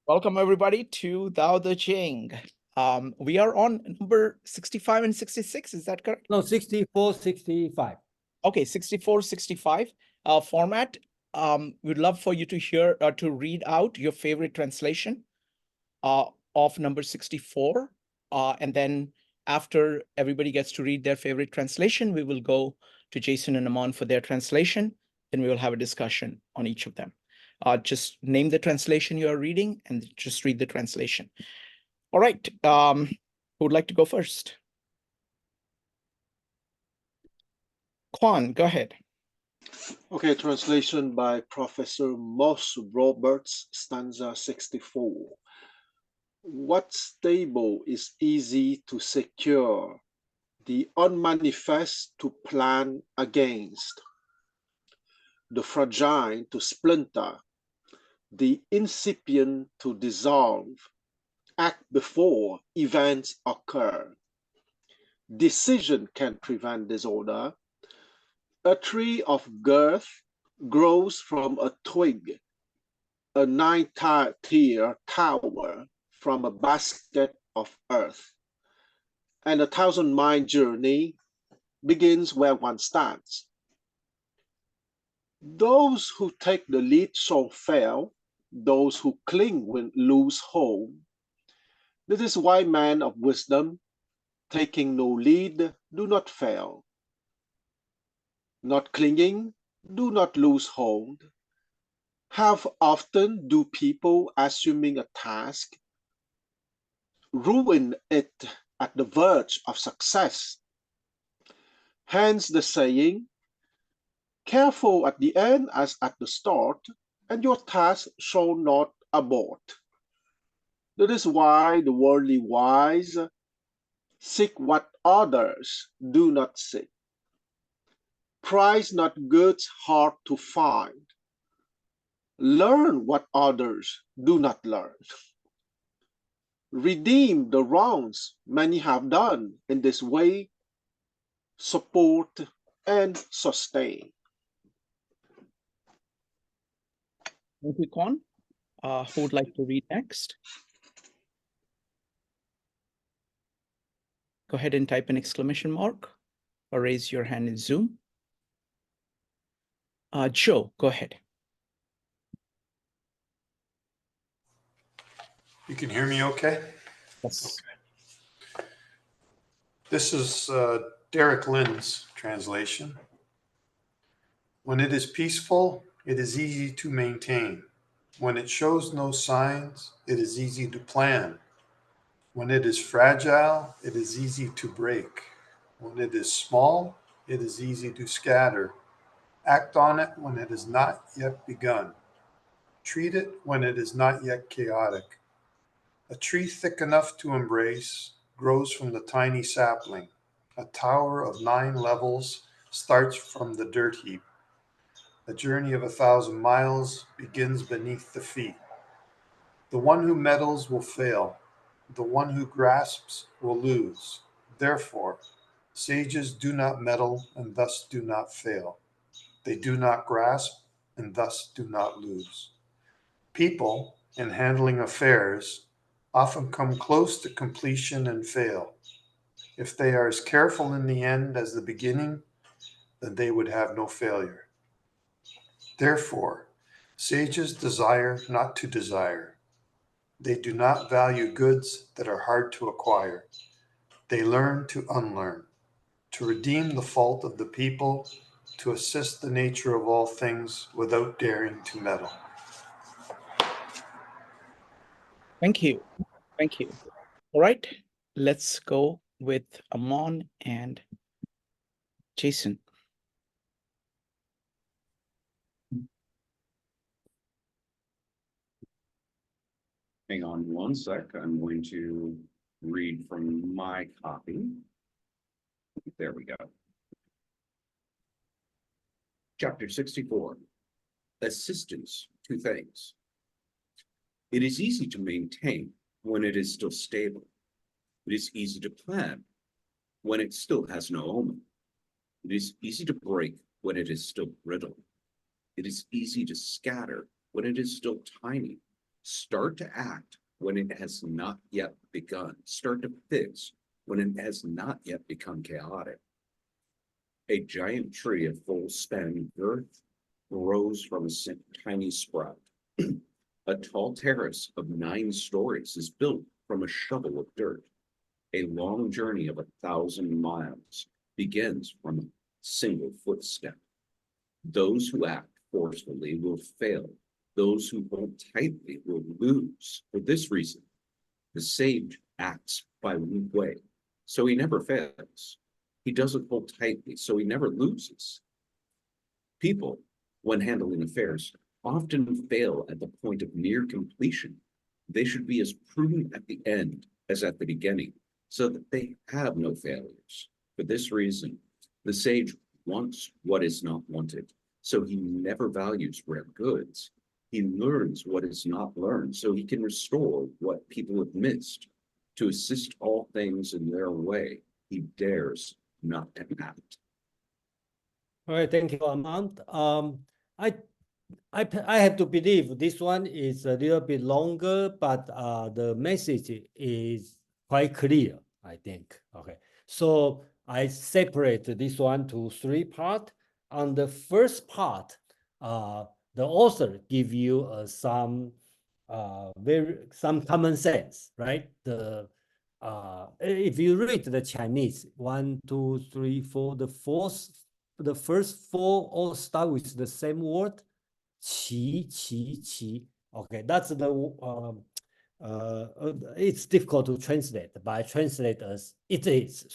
Welcome everybody to Tao Te Ching. We are on number 65 and 66, is that correct? No, 64, 65. Okay, 64, 65. Format, we'd love for you to read out your favorite translation of number 64. And then after everybody gets to read their favorite translation, we will go to Jason and Aman for their translation. Then we will have a discussion on each of them. Just name the translation you are reading and just read the translation. All right, who would like to go first? Kwan, go ahead. Okay, translation by Professor Moss Roberts, stanza 64. What's stable is easy to secure, the unmanifest to plan against, the fragile to splinter, the incipient to dissolve, act before events occur. Decision can prevent disorder. A tree of girth grows from a twig, a nine-tier tower from a basket of earth, and a 1,000-mile journey begins where one stands. Those who take the lead shall fail, those who cling will lose hold. This is why men of wisdom, taking no lead, do not fail. Not clinging, do not lose hold. How often do people, assuming a task, ruin it at the verge of success? Hence the saying, careful at the end as at the start, and your task shall not abort. That is why the worldly wise seek what others do not seek. Prize not goods hard to find. Learn what others do not learn. Redeem the wrongs many have done. In this way, support and sustain. Thank you, Kwan. Who would like to read next? Go ahead and type an exclamation mark or raise your hand in Zoom. Joe, go ahead. You can hear me okay? Yes. Okay. This is Derek Lynn's translation. When it is peaceful, it is easy to maintain. When it shows no signs, it is easy to plan. When it is fragile, it is easy to break. When it is small, it is easy to scatter. Act on it when it has not yet begun. Treat it when it is not yet chaotic. A tree thick enough to embrace grows from the tiny sapling. A tower of 9 levels starts from the dirt heap. A journey of 1,000 miles begins beneath the feet. The one who meddles will fail. The one who grasps will lose. Therefore, sages do not meddle and thus do not fail. They do not grasp and thus do not lose. People, in handling affairs, often come close to completion and fail. If they are as careful in the end as the beginning, then they would have no failure. Therefore, sages desire not to desire. They do not value goods that are hard to acquire. They learn to unlearn, to redeem the fault of the people, to assist the nature of all things without daring to meddle. Thank you. Thank you. All right, let's go with Aman and Jason. Hang on one sec. I'm going to read from my copy. There we go. Chapter 64. Assistance to things. It is easy to maintain when it is still stable. It is easy to plan when it still has no omen. It is easy to break when it is still brittle. It is easy to scatter when it is still tiny. Start to act when it has not yet begun. Start to fix when it has not yet become chaotic. A giant tree of full span girth grows from a tiny sprout. A tall terrace of 9 stories is built from a shovel of dirt. A long journey of 1,000 miles begins from a single footstep. Those who act forcefully will fail. Those who hold tightly will lose. For this reason, the sage acts by Wu Wei, so he never fails. He doesn't hold tightly, so he never loses. People, when handling affairs, often fail at the point of near completion. They should be as prudent at the end as at the beginning, so that they have no failures. For this reason, the sage wants what is not wanted, so he never values rare goods. He learns what is not learned, so he can restore what people have missed. To assist all things in their way, he dares not to act. All right, thank you, Amand. I have to believe this one is a little bit longer, but the message is quite clear, I think. Okay, so I separate this one to 3 parts. On the first part, the author give you some common sense, right? If you read the Chinese 1, 2, 3, 4, the first 4 all start with the same word, qi, qi, qi. Okay, that's it's difficult to translate, but I translate as it is.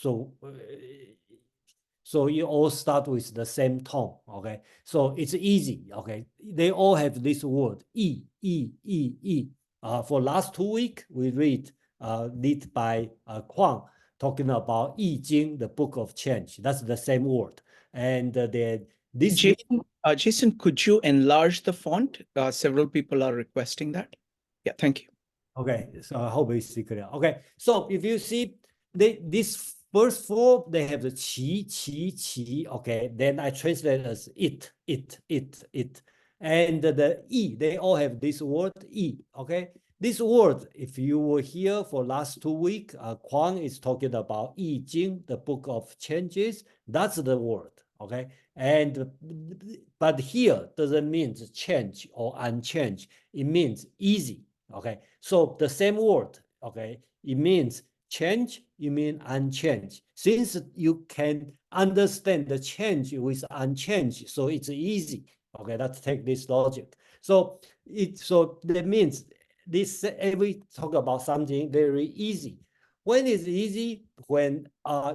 So you all start with the same tone, okay? So it's easy, okay? They all have this word, yi, yi, yi, yi. For last 2 weeks, we read by Kuang, talking about Yi Jing, the book of change. That's the same word. And then this Jason, could you enlarge the font? Several people are requesting that. Yeah, thank you. Okay, so I hope it's clear. Okay, so if you see this first 4, they have the qi, qi, qi. Okay, then I translate as it. And the yi, they all have this word yi. Okay, this word, if you were here for last 2 weeks, Kuang is talking about Yi Jing, the book of changes. That's the word. Okay, and but here doesn't mean change or unchange. It means easy. Okay, so the same word, okay, it means change, it means unchange. Since you can understand the change with unchange, so it's easy. Okay, let's take this logic. So that means this every talk about something very easy. When it's easy, when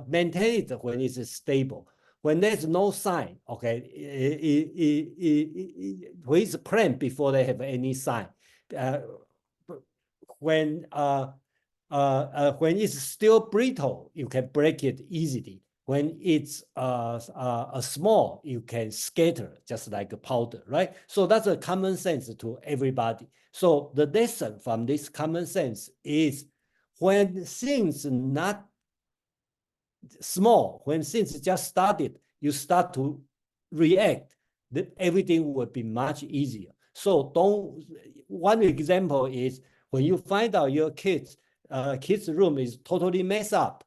maintain it when it's stable. When there's no sign, okay, when it's planned before they have any sign. When it's still brittle, you can break it easily. When it's small, you can scatter just like a powder, right? So that's a common sense to everybody. So the lesson from this common sense is when things not small, when things just started, you start to react, that everything will be much easier. So one example is when you find out your kids' room is totally messed up,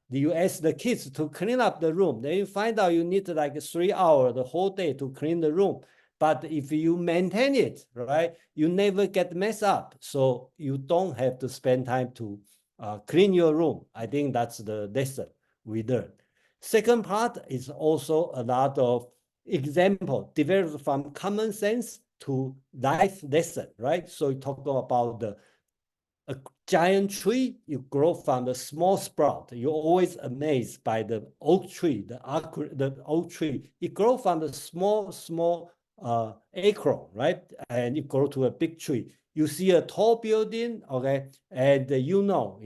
you ask the kids to clean up the room. Then you find out you need like 3 hours the whole day to clean the room. But if you maintain it, right, you never get messed up. So you don't have to spend time to clean your room. I think that's the lesson we learned. Second part is also a lot of example developed from common sense to life lesson, right? So you talk about a giant tree, you grow from the small sprout. You're always amazed by the oak tree, the oak tree. It grows from the small acorn, right? And it grow to a big tree. You see a tall building, okay, and you know,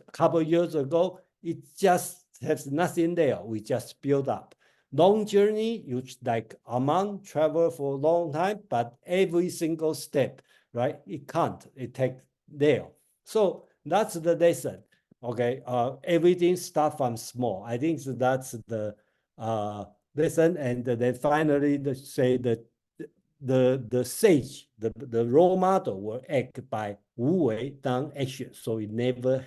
a couple of years ago, it just has nothing there. We just build up. Long journey, you like Amman travel for a long time, but every single step, right? It can't. It takes there. So that's the lesson. Okay, everything starts from small. I think that's the lesson, and then finally they say that the sage, the role model will act by 无为 non-action, so it never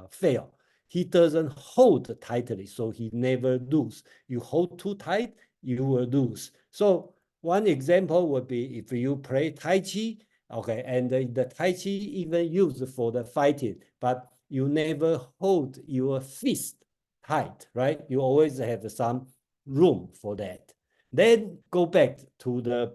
fail. He doesn't hold tightly, so he never lose. You hold too tight, you will lose. So one example would be if you play Tai Chi, okay, and the Tai Chi even used for the fighting, but you never hold your fist tight, right? You always have some room for that. Then go back to the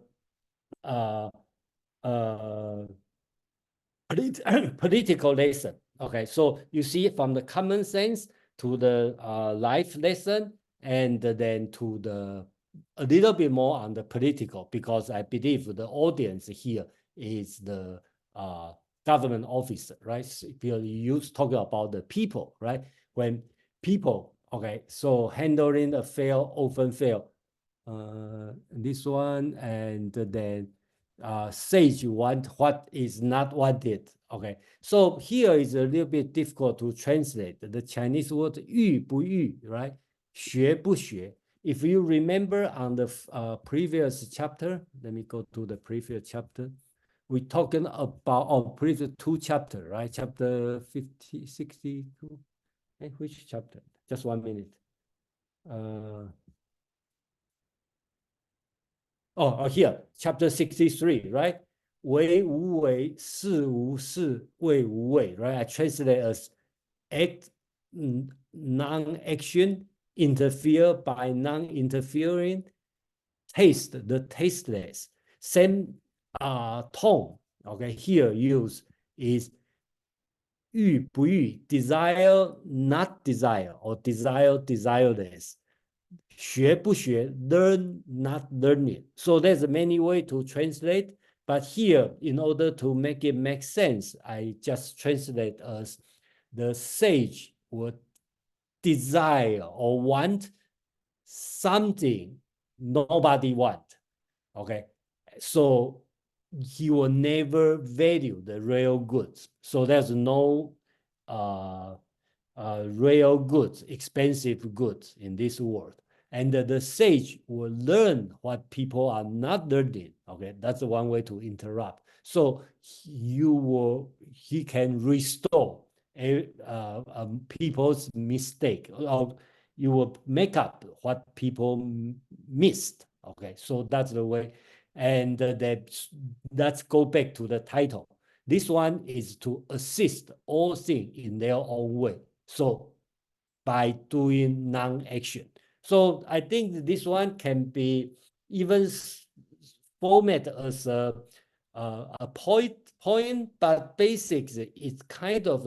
political lesson. Okay, so you see from the common sense to the life lesson, and then to the a little bit more on the political, because I believe the audience here is the government officer, right? So you talking about the people, right? When people, okay, so handling a fail often fail. This one, and then sage want what is not wanted. Okay, so here is a little bit difficult to translate the Chinese word 欲不欲, right? 学不学. If you remember on the previous chapter, let me go to the previous chapter. We're talking about previous two chapter, right? Chapter 50, 62. Hey, which chapter? Just 1 minute. Here, chapter 63, right? 为无为，事无事，为无为, right? I translate as act non-action, interfere by non-interfering, taste the tasteless. Same tone, okay, here use is 欲不欲, desire not desire, or desire desireless. 学不学, learn not learning. So there's many ways to translate, but here, in order to make it make sense, I just translate as the sage would desire or want something nobody want. Okay, so he will never value the real goods. So there's no real goods, expensive goods in this world. And the sage will learn what people are not learning. Okay, that's one way to interrupt. So he can restore people's mistake, or you will make up what people missed. Okay, so that's the way. And let's go back to the title. This one is to assist all things in their own way. So by doing non-action. So I think this one can be even format as a point, but basics, it's kind of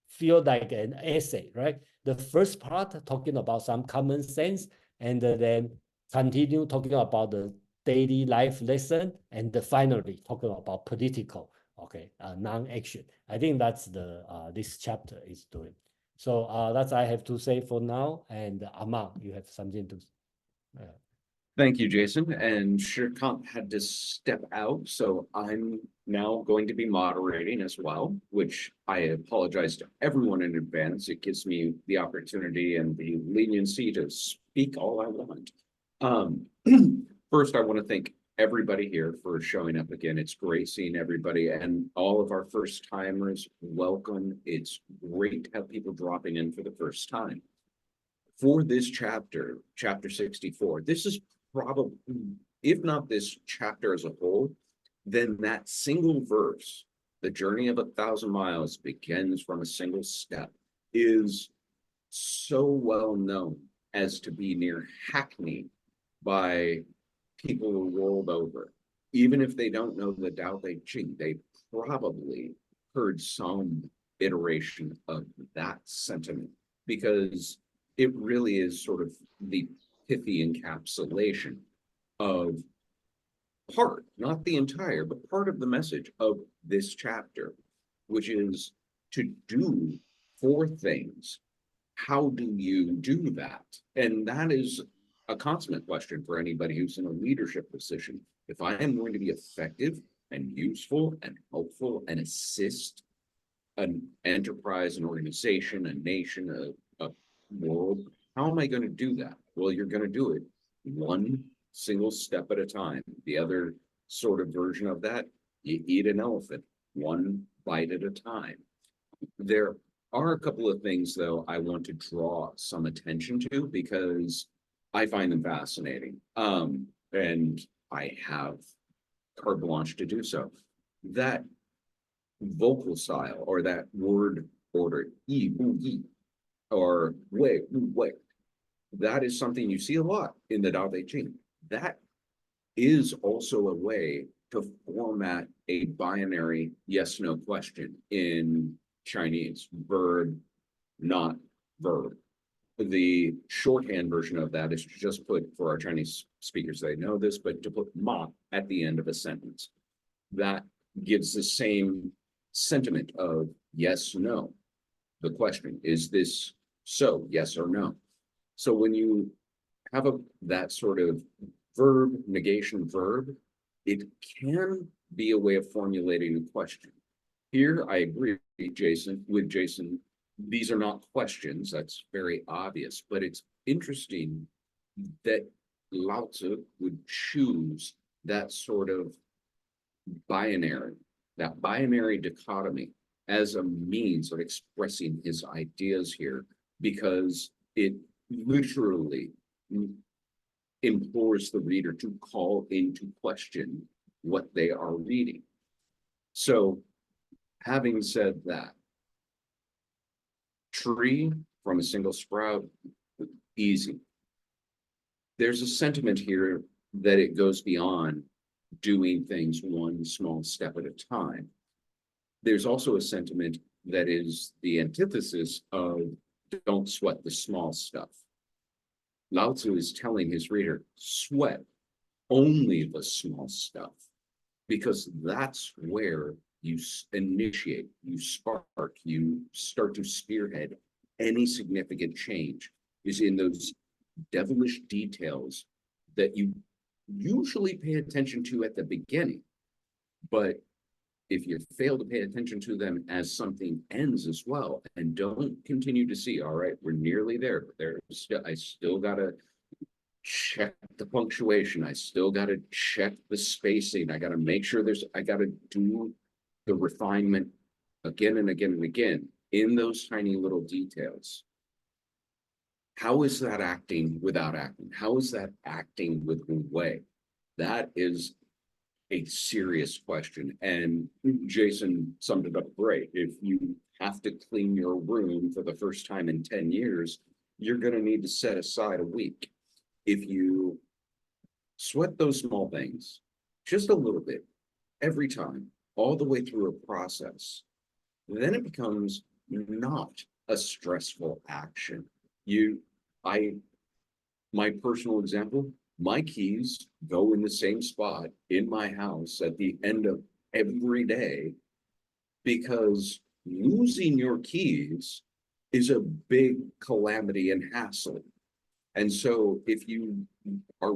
feel like an essay, right? The first part talking about some common sense, and then continue talking about the daily life lesson, and finally talking about political, okay, non-action. I think that's the this chapter is doing. So that's I have to say for now. And Aman, you have something to. Thank you, Jason. And Shirkant had to step out, so I'm now going to be moderating as well, which I apologize to everyone in advance. It gives me the opportunity and the leniency to speak all I want. First, I want to thank everybody here for showing up again. It's great seeing everybody, and all of our first timers, welcome. It's great to have people dropping in for the first time. For this chapter, chapter 64, this is probably, if not this chapter as a whole, then that single verse, the journey of 1,000 miles begins from a single step, is so well known as to be near hackneyed by people who rolled over. Even if they don't know the Tao Te Ching, they probably heard some iteration of that sentiment, because it really is sort of the pithy encapsulation of part, not the entire, but part of the message of this chapter, which is to do 4 things. How do you do that? And that is a constant question for anybody who's in a leadership position. If I am going to be effective and useful and helpful and assist an enterprise, an organization, a nation, a world, how am I going to do that? Well, you're going to do it 1 single step at a time. The other sort of version of that, you eat an elephant, one bite at a time. There are a couple of things, though, I want to draw some attention to because I find them fascinating. And I have carte blanche to do so. That vocal style or that word order, yi, wu, yi, or wei, wu, wei, that is something you see a lot in the Tao Te Ching. That is also a way to format a binary yes/no question in Chinese, verb, not verb. The shorthand version of that is to just put, for our Chinese speakers, they know this, but to put ma at the end of a sentence. That gives the same sentiment of yes, no. The question, is this so, yes or no? So when you have that sort of verb, negation verb, it can be a way of formulating a question. Here, I agree, Jason, these are not questions, that's very obvious, but it's interesting that Lao Tzu would choose that sort of binary, that binary dichotomy as a means of expressing his ideas here, because it literally implores the reader to call into question what they are reading. So, having said that, tree from a single sprout, easy. There's a sentiment here that it goes beyond doing things one small step at a time. There's also a sentiment that is the antithesis of don't sweat the small stuff. Lao Tzu is telling his reader, sweat only the small stuff, because that's where you initiate, you spark, you start to spearhead any significant change, is in those devilish details that you usually pay attention to at the beginning. But if you fail to pay attention to them as something ends as well, and don't continue to see, all right, we're nearly there, but I still gotta check the punctuation, I still gotta check the spacing, I gotta make sure I gotta do the refinement again and again and again in those tiny little details. How is that acting without acting? How is that acting with Wu Wei? That is a serious question. And Jason summed it up great. If you have to clean your room for the first time in 10 years, you're going to need to set aside a week. If you sweat those small things just a little bit every time, all the way through a process, then it becomes not a stressful action. My personal example, my keys go in the same spot in my house at the end of every day, because losing your keys is a big calamity and hassle. And so if you are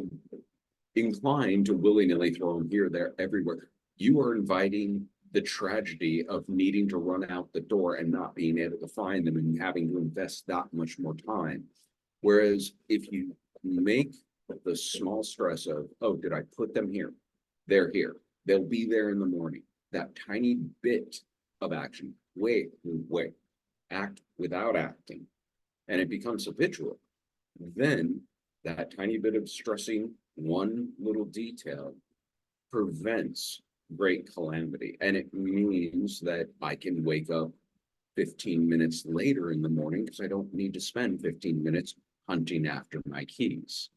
inclined to willy-nilly throw them here, there, everywhere, you are inviting the tragedy of needing to run out the door and not being able to find them and having to invest that much more time. Whereas if you make the small stress of, oh, did I put them here? They're here. They'll be there in the morning. That tiny bit of action, wait, act without acting, and it becomes habitual. Then that tiny bit of stressing one little detail prevents great calamity. And it means that I can wake up 15 minutes later in the morning because I don't need to spend 15 minutes hunting after my keys.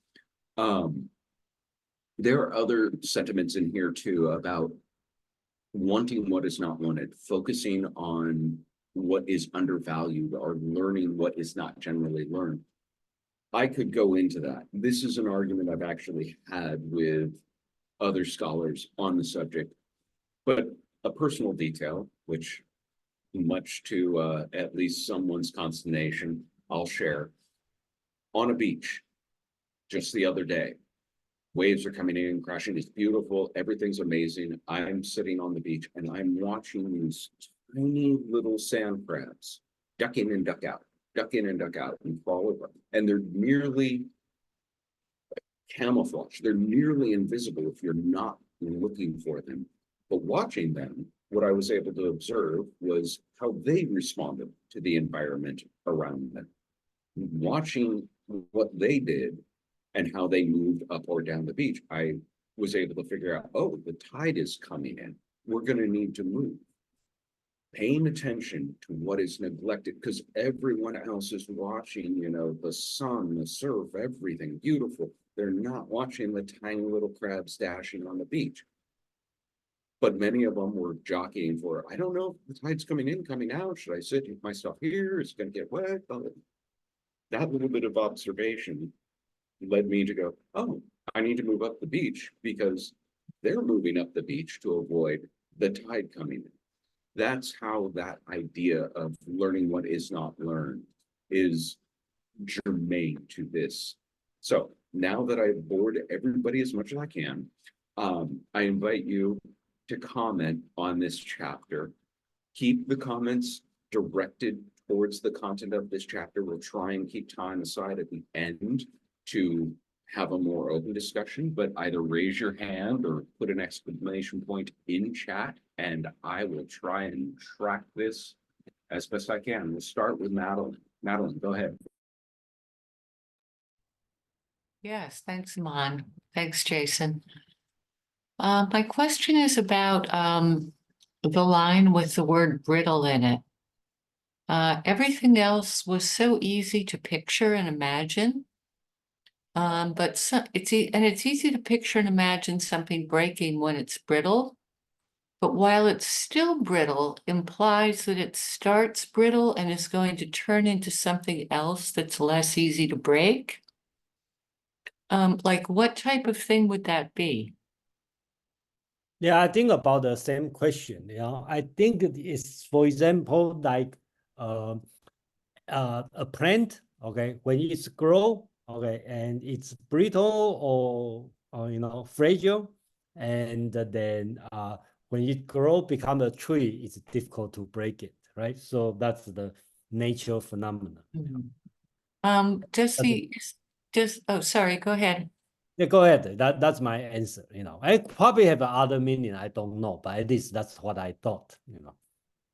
There are other sentiments in here too about wanting what is not wanted, focusing on what is undervalued, or learning what is not generally learned. I could go into that. This is an argument I've actually had with other scholars on the subject, but a personal detail, which much to at least someone's consternation, I'll share. On a beach, just the other day, waves are coming in, crashing, it's beautiful, everything's amazing. I'm sitting on the beach and I'm watching these tiny little sand crabs duck in and duck out, duck in and duck out and fall over. And they're merely camouflage. They're nearly invisible if you're not looking for them. But watching them, what I was able to observe was how they responded to the environment around them. Watching what they did and how they moved up or down the beach, I was able to figure out, oh, the tide is coming in. We're going to need to move. Paying attention to what is neglected, because everyone else is watching, you know, the sun, the surf, everything beautiful. They're not watching the tiny little crabs dashing on the beach. But many of them were jockeying for, I don't know if the tide's coming in, coming out. Should I sit my stuff here? It's going to get wet. That little bit of observation led me to go, oh, I need to move up the beach because they're moving up the beach to avoid the tide coming in. That's how that idea of learning what is not learned is germane to this. So now that I've bored everybody as much as I can, I invite you to comment on this chapter. Keep the comments directed towards the content of this chapter. We'll try and keep time aside at the end to have a more open discussion, but either raise your hand or put an exclamation point in chat, and I will try and track this as best I can. We'll start with Madeline. Madeline, go ahead. Yes, thanks, Mon. Thanks, Jason. My question is about the line with the word brittle in it. Everything else was so easy to picture and imagine. But it's easy to picture and imagine something breaking when it's brittle. But while it's still brittle, implies that it starts brittle and is going to turn into something else that's less easy to break. Like what type of thing would that be? Yeah, I think about the same question. You know, I think it's, for example, like a plant. Okay, when it's grow, okay, and it's brittle or you know, fragile, and then when it grow become a tree, it's difficult to break it, right? So that's the nature phenomenon. Oh, sorry, go ahead. Yeah, go ahead. That's my answer. You know, I probably have other meaning. I don't know, but at least that's what I thought. You know.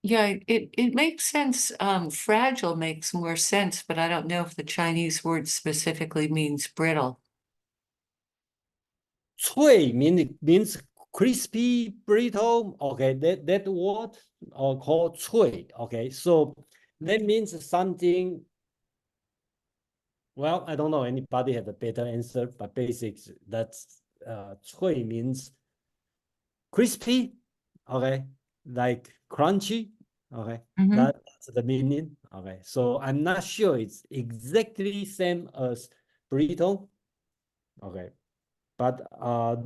Yeah, it makes sense. Fragile makes more sense, but I don't know if the Chinese word specifically means brittle. 脆 means crispy, brittle. Okay, that word called 脆. Okay, so that means something. Well, I don't know. Anybody have a better answer? But basics, that's 脆 means crispy. Okay, like crunchy. Okay, that's the meaning. Okay, so I'm not sure it's exactly same as brittle. Okay, but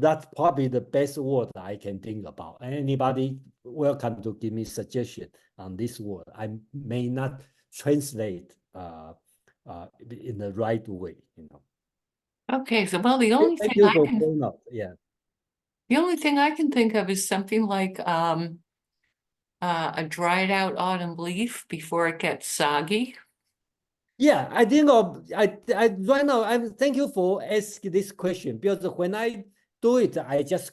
that's probably the best word I can think about. Anybody welcome to give me suggestion on this word. I may not translate in the right way, you know. Okay, so well, the only Thank thing you I for can going up. Yeah. the only thing I can think of is something like a dried out autumn leaf before it gets soggy. Yeah, I think I right now thank you for asking this question, because when I do it, I just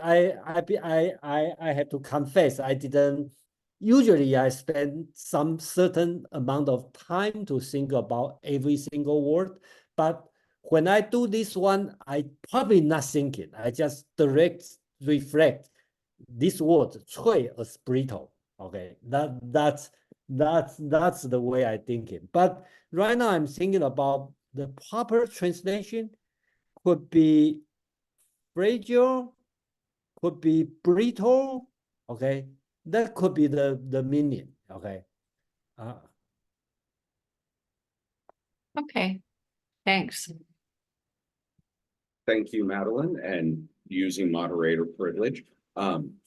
I have to confess I didn't. Usually I spend some certain amount of time to think about every single word, but when I do this one, I probably not thinking. I just reflect this word 脆 as brittle. Okay, that's the way I think it. But right now I'm thinking about the proper translation could be fragile, could be brittle. Okay, that could be the meaning. Okay. Okay, thanks. Thank you, Madeline, and using moderator privilege.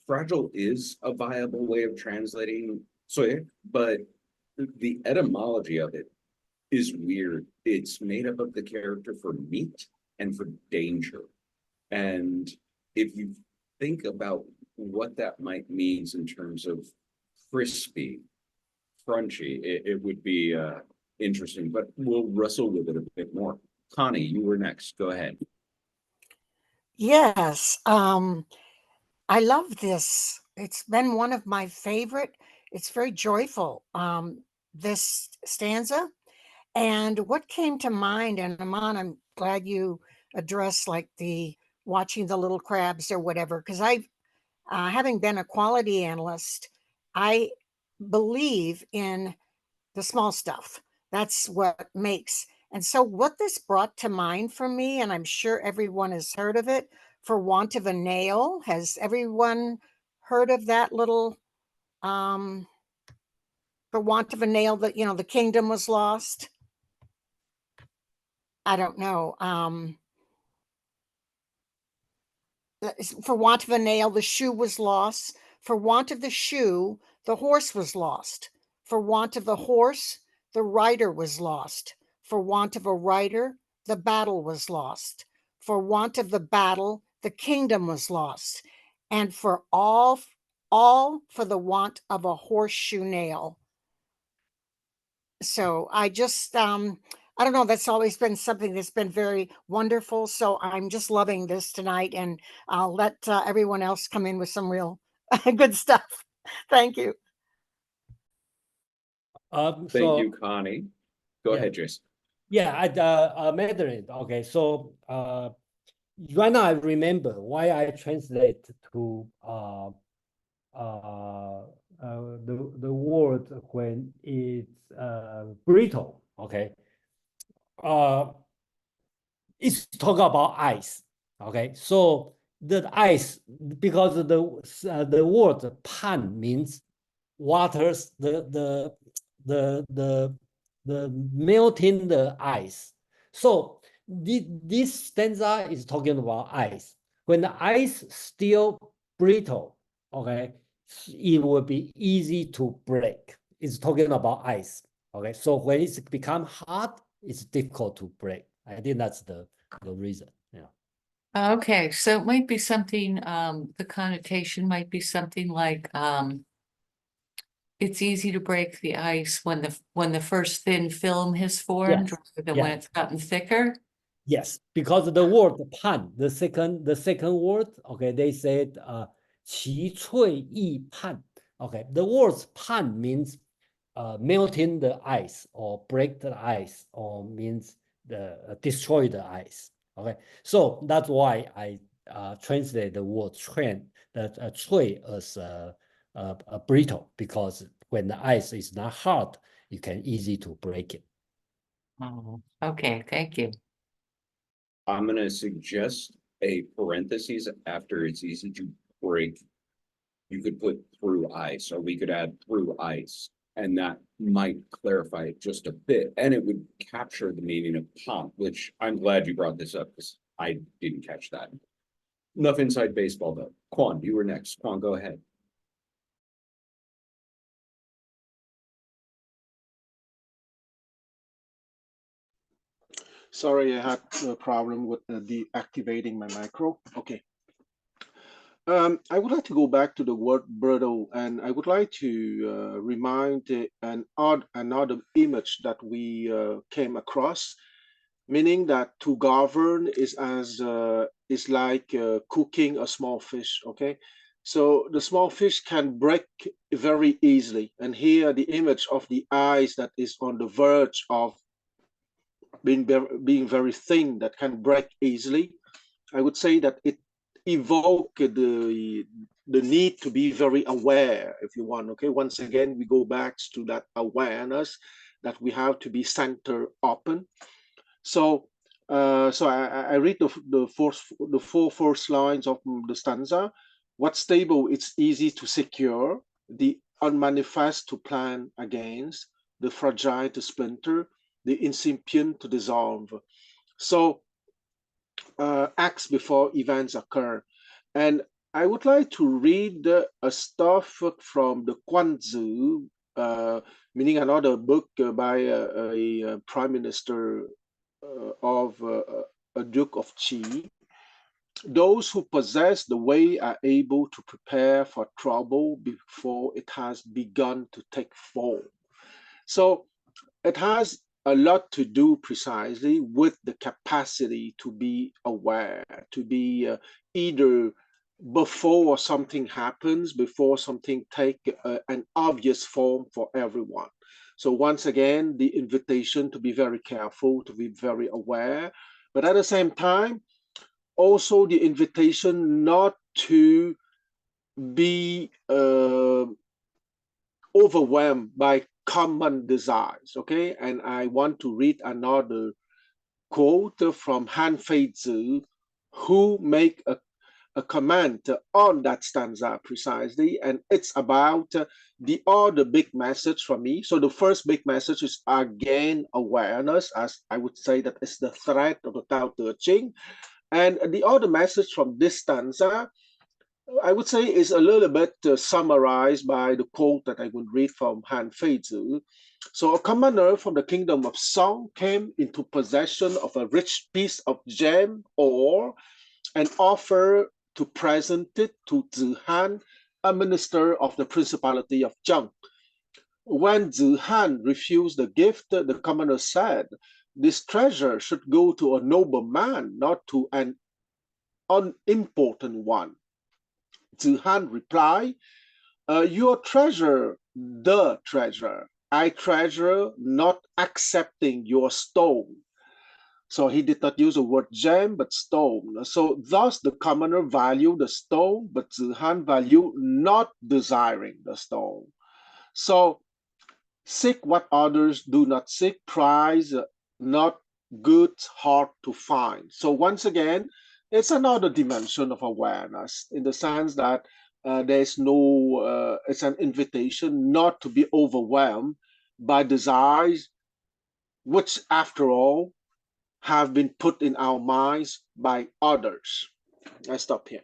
Fragile is a viable way of translating soy, but the etymology of it is weird. It's made up of the character for meat and for danger. And if you think about what that might mean in terms of crispy, crunchy, it would be interesting, but we'll wrestle with it a bit more. Connie, you were next. Go ahead. Yes, I love this. It's been one of my favorite. It's very joyful, this stanza. And what came to mind, and Aman, I'm glad you addressed like the watching the little crabs or whatever, because having been a quality analyst, I believe in the small stuff. That's what makes. And so, what this brought to mind for me, and I'm sure everyone has heard of it, for want of a nail. Has everyone heard of that little, um, for want of a nail, that, the kingdom was lost? I don't know. For want of a nail, the shoe was lost. For want of the shoe, the horse was lost. For want of the horse, the rider was lost. For want of a rider, the battle was lost. For want of the battle, the kingdom was lost. And for all for the want of a horseshoe nail. So I don't know, that's always been something that's been very wonderful. So I'm just loving this tonight, and I'll let everyone else come in with some real good stuff. Thank you. Thank So you, Connie. Go Yeah. ahead, Jason. yeah, Mandarin. Okay, so right now I remember why I translate to the word when it's brittle. Okay, it's talk about ice. Okay, so the ice, because the word pan means waters, the melting the ice. So this stanza is talking about ice. When the ice still brittle, okay, it will be easy to break. It's talking about ice. Okay, so when it's become hard, it's difficult to break. I think that's the reason. Yeah. Okay, so it might be something, the connotation might be something like, it's easy to break the ice when the first thin film has formed, Yes. rather than when Yeah. it's gotten thicker. Yes, because the word pan, the second word, okay, they said 其脆易pan. Okay, the word pan means melting the ice or break the ice or means destroy the ice. Okay, so that's why I translate the word cui as a brittle, because when the ice is not hard, you can easy to break it. Oh, okay, thank you. I'm going to suggest a parentheses after it's easy to break. You could put through ice, or we could add through ice, and that might clarify it just a bit, and it would capture the meaning of pump, which I'm glad you brought this up because I didn't catch that. Enough inside baseball though. Quan, you were next. Quan, go ahead. Sorry, I had a problem with deactivating my micro. Okay. I would like to go back to the word brittle, and I would like to remind another image that we came across, meaning that to govern is like cooking a small fish. Okay, so the small fish can break very easily, and here the image of the eyes that is on the verge of being very thin, that can break easily. I would say that it evoke the need to be very aware, if you want. Okay, once again, we go back to that awareness that we have to be center open. So, I read the four first lines of the stanza. What's stable, it's easy to secure. The unmanifest to plan against. The fragile to splinter. The incipient to dissolve. So, acts before events occur. And I would like to read a stuff from the Guanzi, meaning another book by a prime minister of a Duke of Qi. Those who possess the way are able to prepare for trouble before it has begun to take form. So it has a lot to do precisely with the capacity to be aware, to be either before something happens, before something take an obvious form for everyone. So once again, the invitation to be very careful, to be very aware, but at the same time, also the invitation not to be overwhelmed by common desires. Okay, and I want to read another quote from Han Feizi, who make a comment on that stanza precisely, and it's about the other big message for me. So the first big message is again awareness, as I would say that is the thread of the Tao Te Ching, and the other message from this stanza, I would say, is a little bit summarized by the quote that I would read from Han Feizi. So a commoner from the kingdom of Song came into possession of a rich piece of gem ore and offered to present it to Zihan, a minister of the principality of Zheng. When Zihan refused the gift, the commoner said, "This treasure should go to a noble man, not to an unimportant one." Zihan replied, "Your treasure, the treasure. I treasure not accepting your stone." So he did not use the word gem, but stone. So thus the commoner valued the stone, but Zihan valued not desiring the stone. So seek what others do not seek, prize not good, hard to find. So once again, it's another dimension of awareness in the sense that there's no, it's an invitation not to be overwhelmed by desires, which after all have been put in our minds by others. I stop here.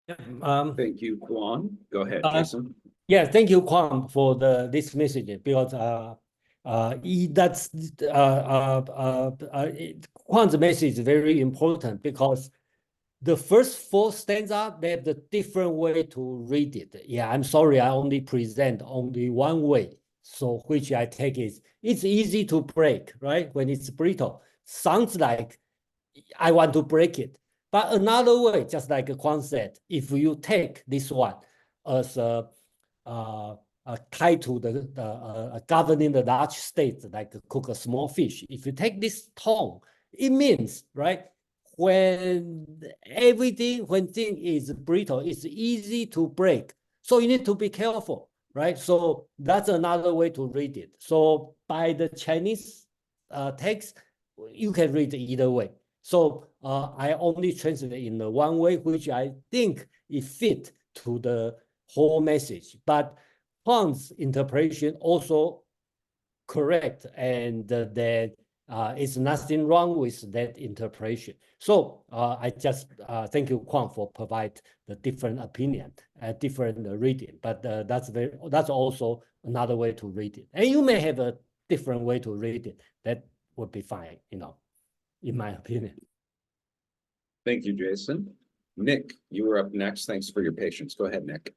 Thank you, Kwon. Go ahead, Uh, Jason. Yeah, thank you, Kwang, for this message because that's Kwang's message is very important because the first four stanza they have the different way to read it. Yeah, I'm sorry, I only present only one way. So which I take is it's easy to break, right? When it's brittle, sounds like I want to break it. But another way, just like Kwang said, if you take this one as tied to the governing the large states, like cook a small fish. If you take this tone, it means, right, when thing is brittle, it's easy to break. So you need to be careful, right? So that's another way to read it. So by the Chinese text, you can read either way. So I only translate in the one way, which I think it fit to the whole message. But Huang's interpretation also correct, and that is nothing wrong with that interpretation. So I just thank you, Huang, for provide the different opinion, different reading. But that's also another way to read it. And you may have a different way to read it. That would be fine, in my opinion. Thank you, Jason. Nick, you were up next. Thanks for your patience. Go ahead, Nick.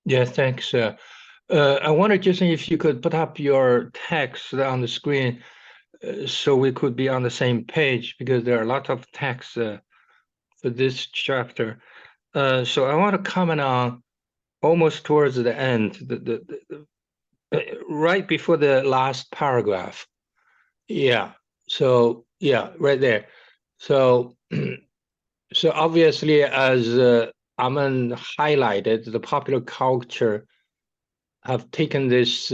Yeah, thanks. I wonder, Jason, if you could put up your text on the screen so we could be on the same page, because there are a lot of text for this chapter. So I want to comment on almost towards the end, right before the last paragraph. Yeah. So yeah, right there. So so obviously, as Aman highlighted, the popular culture have taken this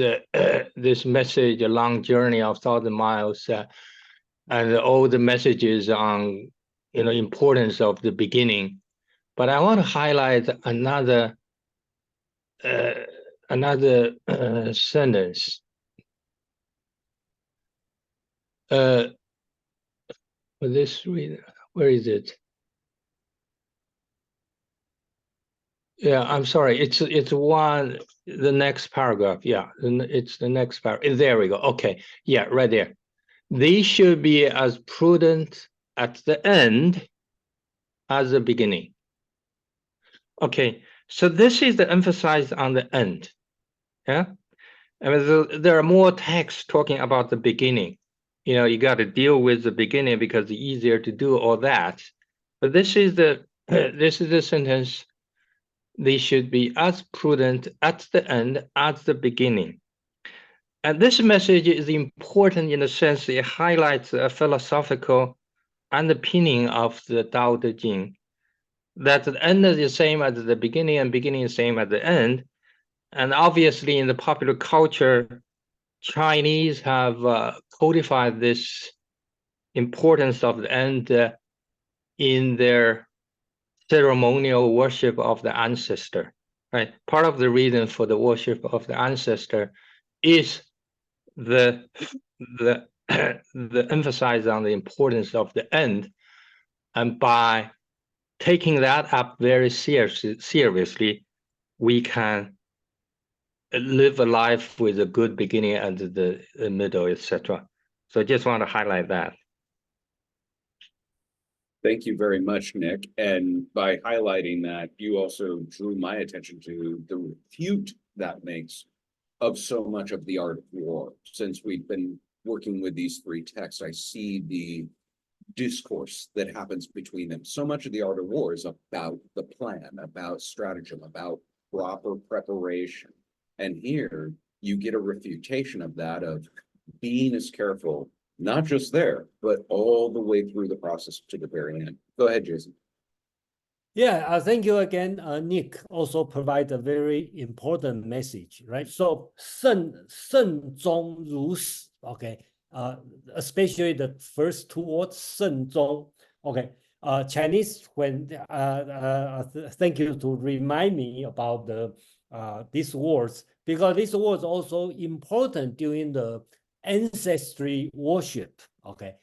this message, a long journey of 1,000 miles, and all the messages on importance of the beginning. But I want to highlight another sentence. For this reader, where is it? Yeah, I'm sorry. It's the next paragraph. Yeah, it's the next paragraph. There we go. Okay. Yeah, right there. They should be as prudent at the end as the beginning. Okay, so this is the emphasis on the end. Yeah. I mean, there are more texts talking about the beginning. You got to deal with the beginning because it's easier to do all that. But this is the this is the sentence. They should be as prudent at the end as the beginning. And this message is important in the sense it highlights a philosophical underpinning of the Tao Te Ching, that the end is the same as the beginning and beginning is the same as the end. And obviously in the popular culture, Chinese have codified this importance of the end in their ceremonial worship of the ancestor, right? Part of the reason for the worship of the ancestor is the the emphasis on the importance of the end, and by taking that up very seriously, we can live a life with a good beginning and the middle, etc. So I just want to highlight that. Thank you very much, Nick. And by highlighting that, you also drew my attention to the repute that makes of so much of the art of war. Since we've been working with these three texts, I see the discourse that happens between them. So much of the art of war is about the plan, about stratagem, about proper preparation. And here you get a refutation of that, of being as careful, not just there, but all the way through the process to the very end. Go ahead, Jason. Yeah, thank you again, Nick. Also provide a very important message, right? So 慎终如始, okay, especially the first two words 慎终, okay. Chinese, when thank you to remind me about the these words, because these words also important during the ancestry worship, okay.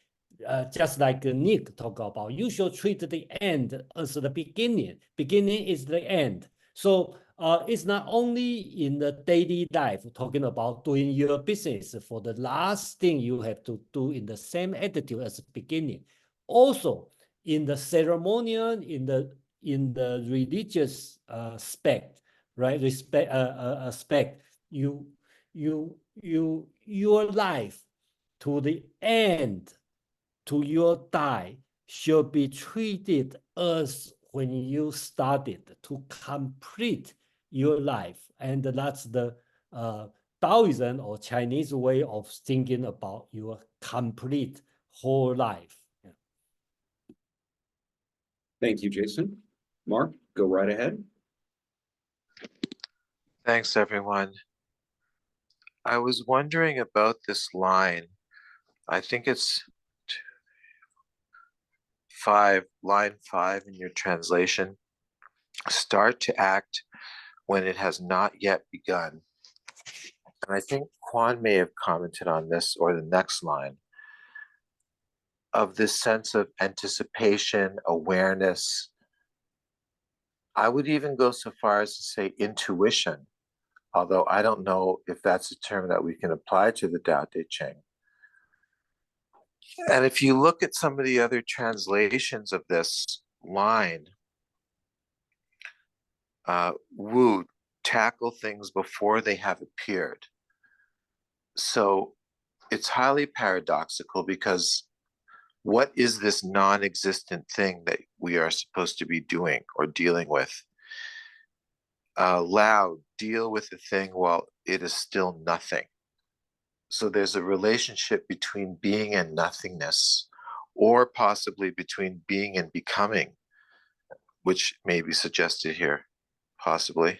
Just like Nick talked about, you should treat the end as the beginning. Beginning is the end. So it's not only in the daily life, talking about doing your business for the last thing you have to do in the same attitude as the beginning. Also, in the ceremonial, in the religious aspect, right? Aspect, your life to the end, to your die, should be treated as when you started, to complete your life. And that's the Taoism or Chinese way of thinking about your complete whole life. Yeah. Thank you, Jason. Mark, go right ahead. Thanks, everyone. I was wondering about this line. I think it's line 5 in your translation. Start to act when it has not yet begun. And I think Quan may have commented on this, or the next line, of this sense of anticipation, awareness. I would even go so far as to say intuition, although I don't know if that's a term that we can apply to the Tao Te Ching. And if you look at some of the other translations of this line, Wu, tackle things before they have appeared. So it's highly paradoxical, because what is this non-existent thing that we are supposed to be doing or dealing with? Lao, deal with the thing while it is still nothing. So there's a relationship between being and nothingness, or possibly between being and becoming, which may be suggested here, possibly.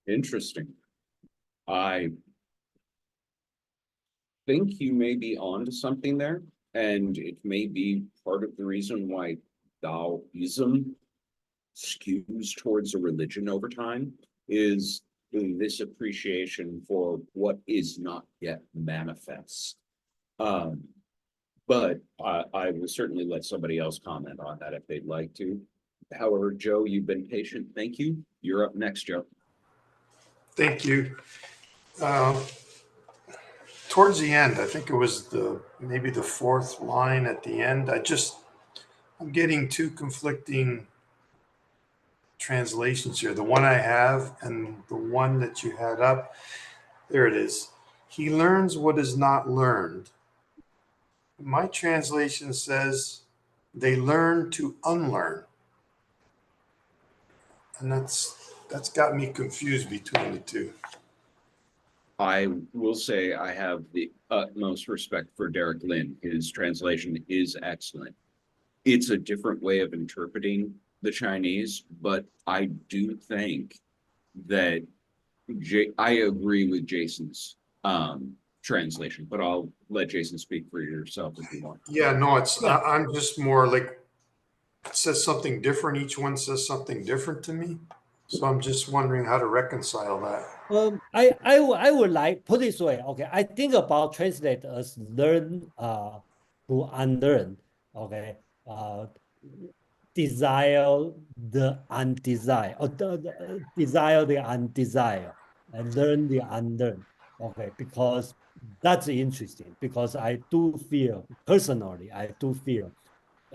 Interesting. I think you may be onto something there, and it may be part of the reason why Taoism skews towards a religion over time, is this appreciation for what is not yet manifest. But I will certainly let somebody else comment on that if they'd like to. However, Joe, you've been patient. Thank you. You're up next, Joe. Thank you. Towards the end, I think it was maybe the fourth line at the end. I'm getting two conflicting translations here. The one I have and the one that you had up, there it is. He learns what is not learned. My translation says they learn to unlearn. And that's got me confused between the two. I will say I have the utmost respect for Derek Lin. His translation is excellent. It's a different way of interpreting the Chinese, but I do think that I agree with Jason's translation, but I'll let Jason speak for yourself if you want. Yeah, no, it's Yeah. I'm just more like it says something different. Each one says something different to me. So I'm just wondering how to reconcile that. I would like put it this way. Okay, I think about translate as learn to unlearn. Okay, desire the undesire, or desire the undesire, and learn the unlearn. Okay, because that's interesting. Because I do feel personally, I do feel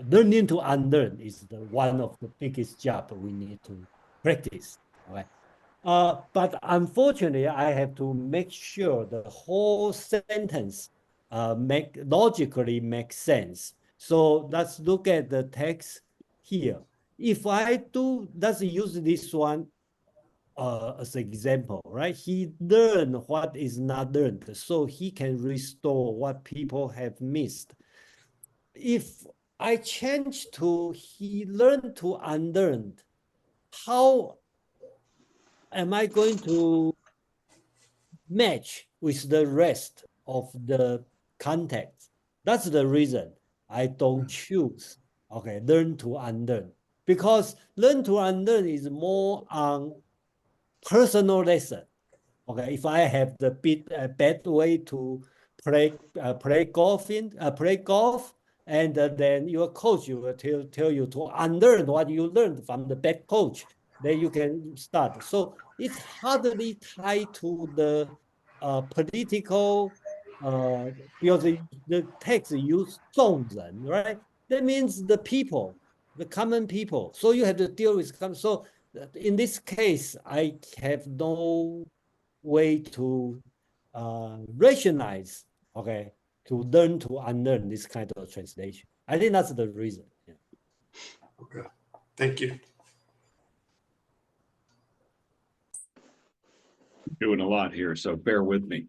learning to unlearn is the one of the biggest job we need to practice. Okay. But unfortunately, I have to make sure the whole sentence logically makes sense. So let's look at the text here. If I do, let's use this one as an example, right? He learned what is not learned, so he can restore what people have missed. If I change to he learned to unlearn, how am I going to match with the rest of the context? That's the reason I don't choose, okay, learn to unlearn. Because learn to unlearn is more on personal lesson. Okay, if I have the bad way to play golf, and then your coach will tell you to unlearn what you learned from the bad coach, then you can start. So it's hardly tied to the political, because the text use 众人, right? That means the people, the common people. So you have to deal with common. So in this case, I have no way to rationalize, okay, to learn to unlearn this kind of translation. I think that's the reason. Yeah. Okay. Thank you. Doing a lot here, so bear with me.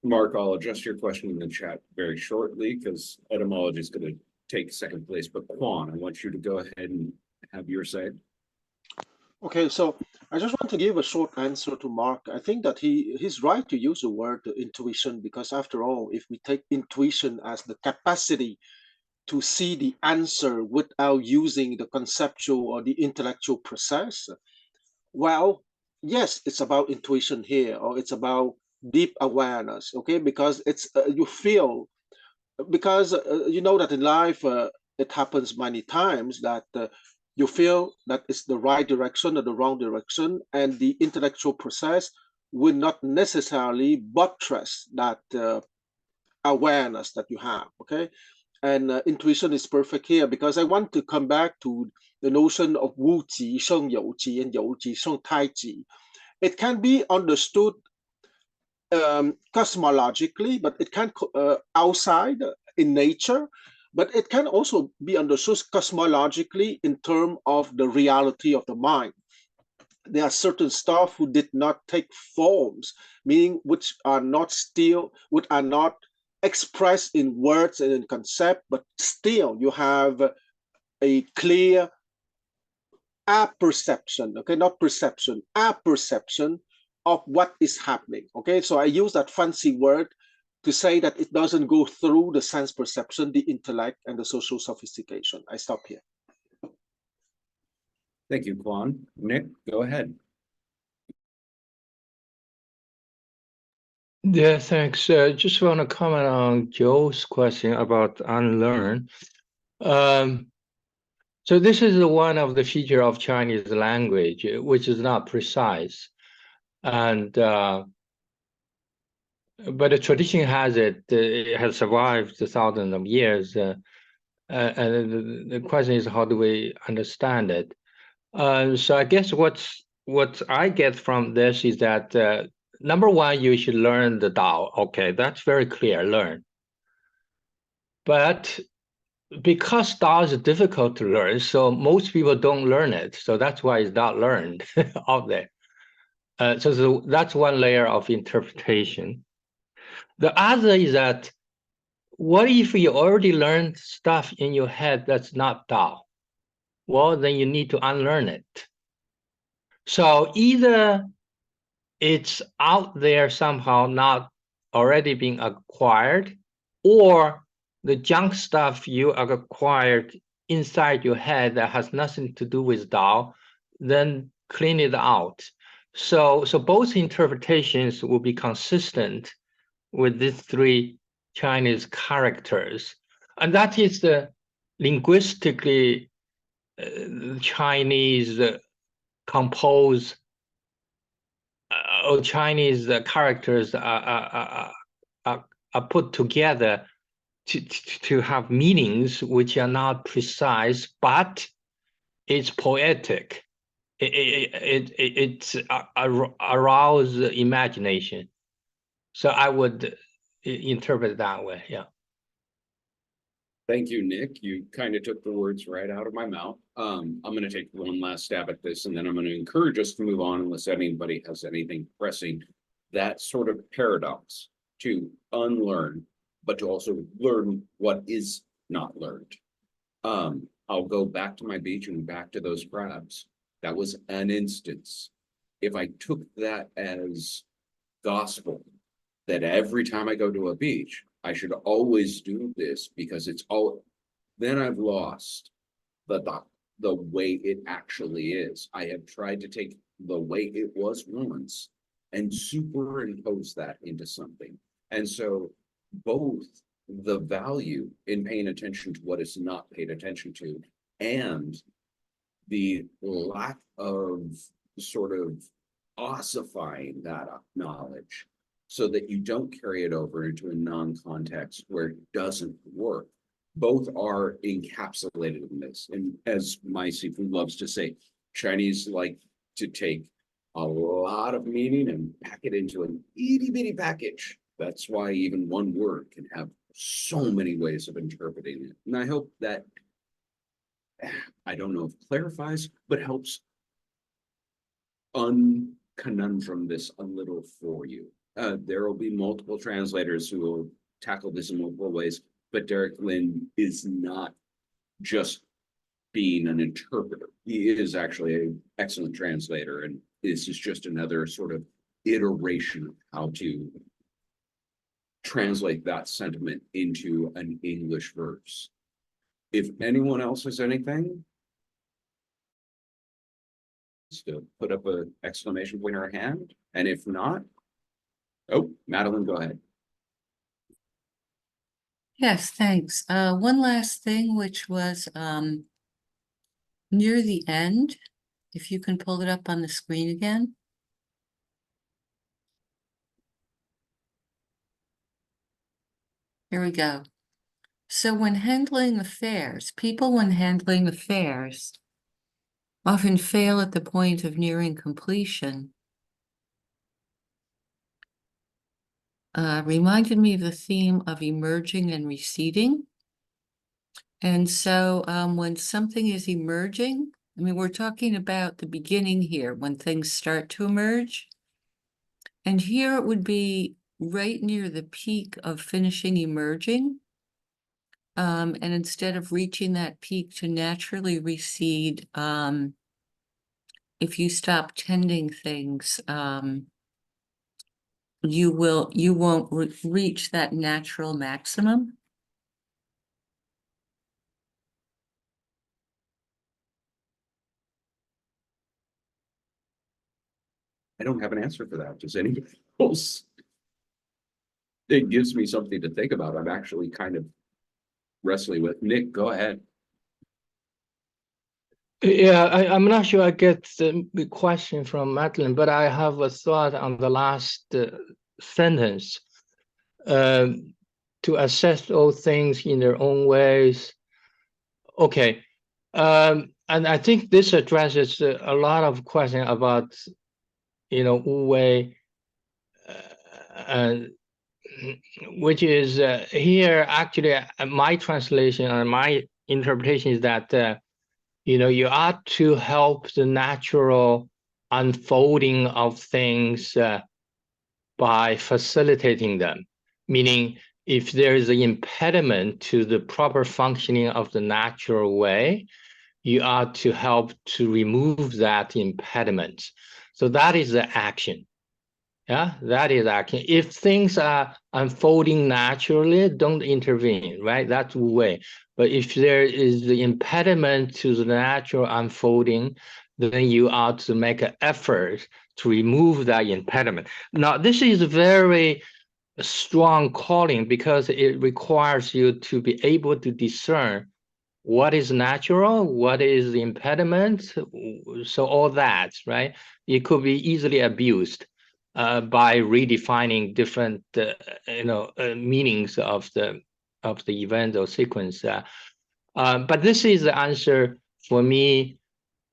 Mark, I'll adjust your question in the chat very shortly because etymology is going to take second place. But Quan, I want you to go ahead and have your say. Okay, so I just want to give a short answer to Mark. I think that he's right to use the word intuition, because after all, if we take intuition as the capacity to see the answer without using the conceptual or the intellectual process, well, yes, it's about intuition here, or it's about deep awareness, okay? Because it's you feel, because you know that in life it happens many times that you feel that it's the right direction or the wrong direction, and the intellectual process will not necessarily buttress that awareness that you have, okay? And intuition is perfect here, because I want to come back to the notion of Wu Ji, Sheng You Ji, and You Ji, Sheng Tai Ji. It can be understood cosmologically, but it can outside in nature, but it can also be understood cosmologically in terms of the reality of the mind. There are certain stuff who did not take forms, meaning which are not expressed in words and in concept, but still you have a clear apperception, okay, not perception, apperception of what is happening, okay? So I use that fancy word to say that it doesn't go through the sense perception, the intellect, and the social sophistication. I stop here. Thank you, Quan. Nick, go ahead. Yeah, thanks. Just want to comment on Joe's question about unlearn. So this is one of the feature of Chinese language, which is not precise, and but the tradition has it. It has survived thousands of years. And the question is, how do we understand it? So I guess what I get from this is that number one, you should learn the Tao. Okay, that's very clear, learn. But because Tao is difficult to learn, so most people don't learn it. So that's why it's not learned out there. So that's one layer of interpretation. The other is that, what if you already learned stuff in your head that's not Tao? Well, then you need to unlearn it. So either it's out there somehow, not already being acquired, or the junk stuff you acquired inside your head that has nothing to do with Tao, then clean it out. So both interpretations will be consistent with these three Chinese characters. And that is the linguistically Chinese compose or Chinese characters are put together to have meanings which are not precise, but it's poetic. It's arouse imagination. So I would interpret it that way. Yeah. Thank you, Nick. You kind of took the words right out of my mouth. I'm going to take one last stab at this, and then I'm going to encourage us to move on unless anybody has anything pressing. That sort of paradox to unlearn, but to also learn what is not learned. I'll go back to my beach and back to those crabs. That was an instance. If I took that as gospel, that every time I go to a beach, I should always do this because it's all, then I've lost the way it actually is. I have tried to take the way it was once and superimpose that into something. And so both the value in paying attention to what is not paid attention to and the lack of sort of ossifying that knowledge so that you don't carry it over into a non-context where it doesn't work. Both are encapsulated in this. And as my seafood loves to say, Chinese like to take a lot of meaning and pack it into an itty bitty package. That's why even one word can have so many ways of interpreting it. And I hope that, I don't know if clarifies, but helps unconundrum this a little for you. There will be multiple translators who will tackle this in multiple ways, but Derek Lin is not just being an interpreter. He is actually an excellent translator, and this is just another sort of iteration of how to translate that sentiment into an English verse. If anyone else has anything, to put up an exclamation point or a hand, and if not, oh, Madeline, go ahead. Yes, thanks. One last thing, which was near the end, if you can pull it up on the screen again. Here we go. So when handling affairs, people when handling affairs often fail at the point of nearing completion. Reminded me of the theme of emerging and receding. And so when something is emerging, I mean, we're talking about the beginning here, when things start to emerge. And here it would be right near the peak of finishing emerging. And instead of reaching that peak to naturally recede, if you stop tending things, you won't reach that natural maximum. I don't have an answer for that. Does anybody else? It gives me something to think about. I'm actually kind of wrestling with. Nick, go ahead. Yeah, I'm not sure I get the question from Madeline, but I have a thought on the last sentence. To assess all things in their own ways, Okay. And I think this addresses a lot of questions about, Wu Wei, which is here actually my translation and my interpretation is that, you ought to help the natural unfolding of things by facilitating them, meaning if there is an impediment to the proper functioning of the natural way, you ought to help to remove that impediment. So that is the action. Yeah, that is action. If things are unfolding naturally, don't intervene, right? That's the way. But if there is the impediment to the natural unfolding, then you ought to make an effort to remove that impediment. Now, this is a very strong calling because it requires you to be able to discern what is natural, what is the impediment, so all that, right? It could be easily abused by redefining different, meanings of the event or sequence. But this is the answer for me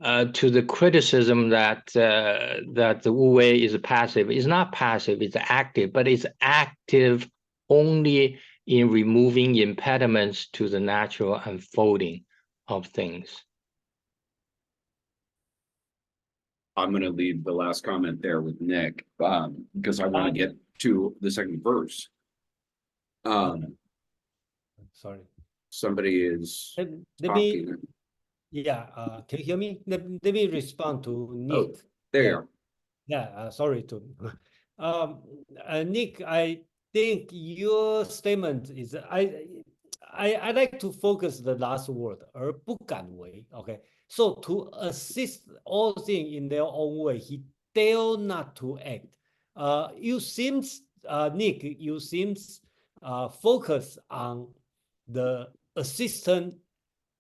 to the criticism that that the Wu Wei is passive. It's not passive; it's active, but it's active only in removing impediments to the natural unfolding of things. I'm going to leave the last comment there with Nick, because I want to get to the second verse. Sorry. Somebody is Let me, talking. yeah, can you hear me? Let me respond to Nick. Oh, there you are. Yeah, sorry to. Nick, I think your statement is I like to focus the last word, 而不敢为. Okay, so to assist all things in their own way, he dare not to act. You seems, Nick, you seems focus on the assistant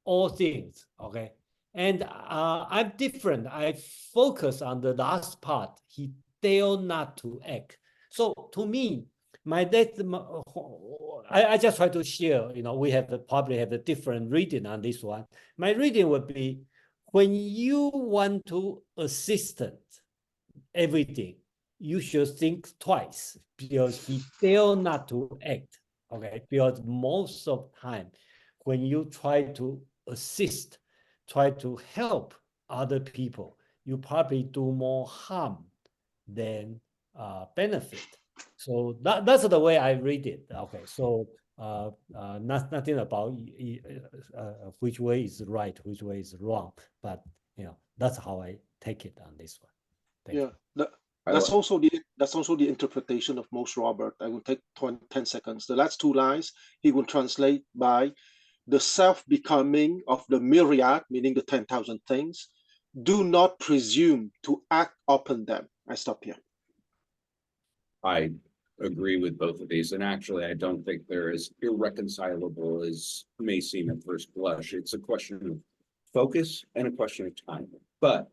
all things. Okay. And I'm different. I focus on the last part. He dare not to act. So to me, I just try to share. We probably have a different reading on this one. My reading would be when you want to assist everything, you should think twice because he dare not to act. Okay, because most of the time, when you try to assist, try to help other people, you probably do more harm than benefit. So that's the way I read it. Okay, so nothing about which way is right, which way is wrong, but that's how I take it on this one. Thank you. That's also the interpretation of most Robert. I will take 10 seconds. The last two lines he will translate by the self-becoming of the myriad, meaning the 10,000 things. Do not presume to act upon them. I stop here. I agree with both of these, and actually, I don't think they're as irreconcilable as may seem at first blush. It's a question of focus and a question of timing. But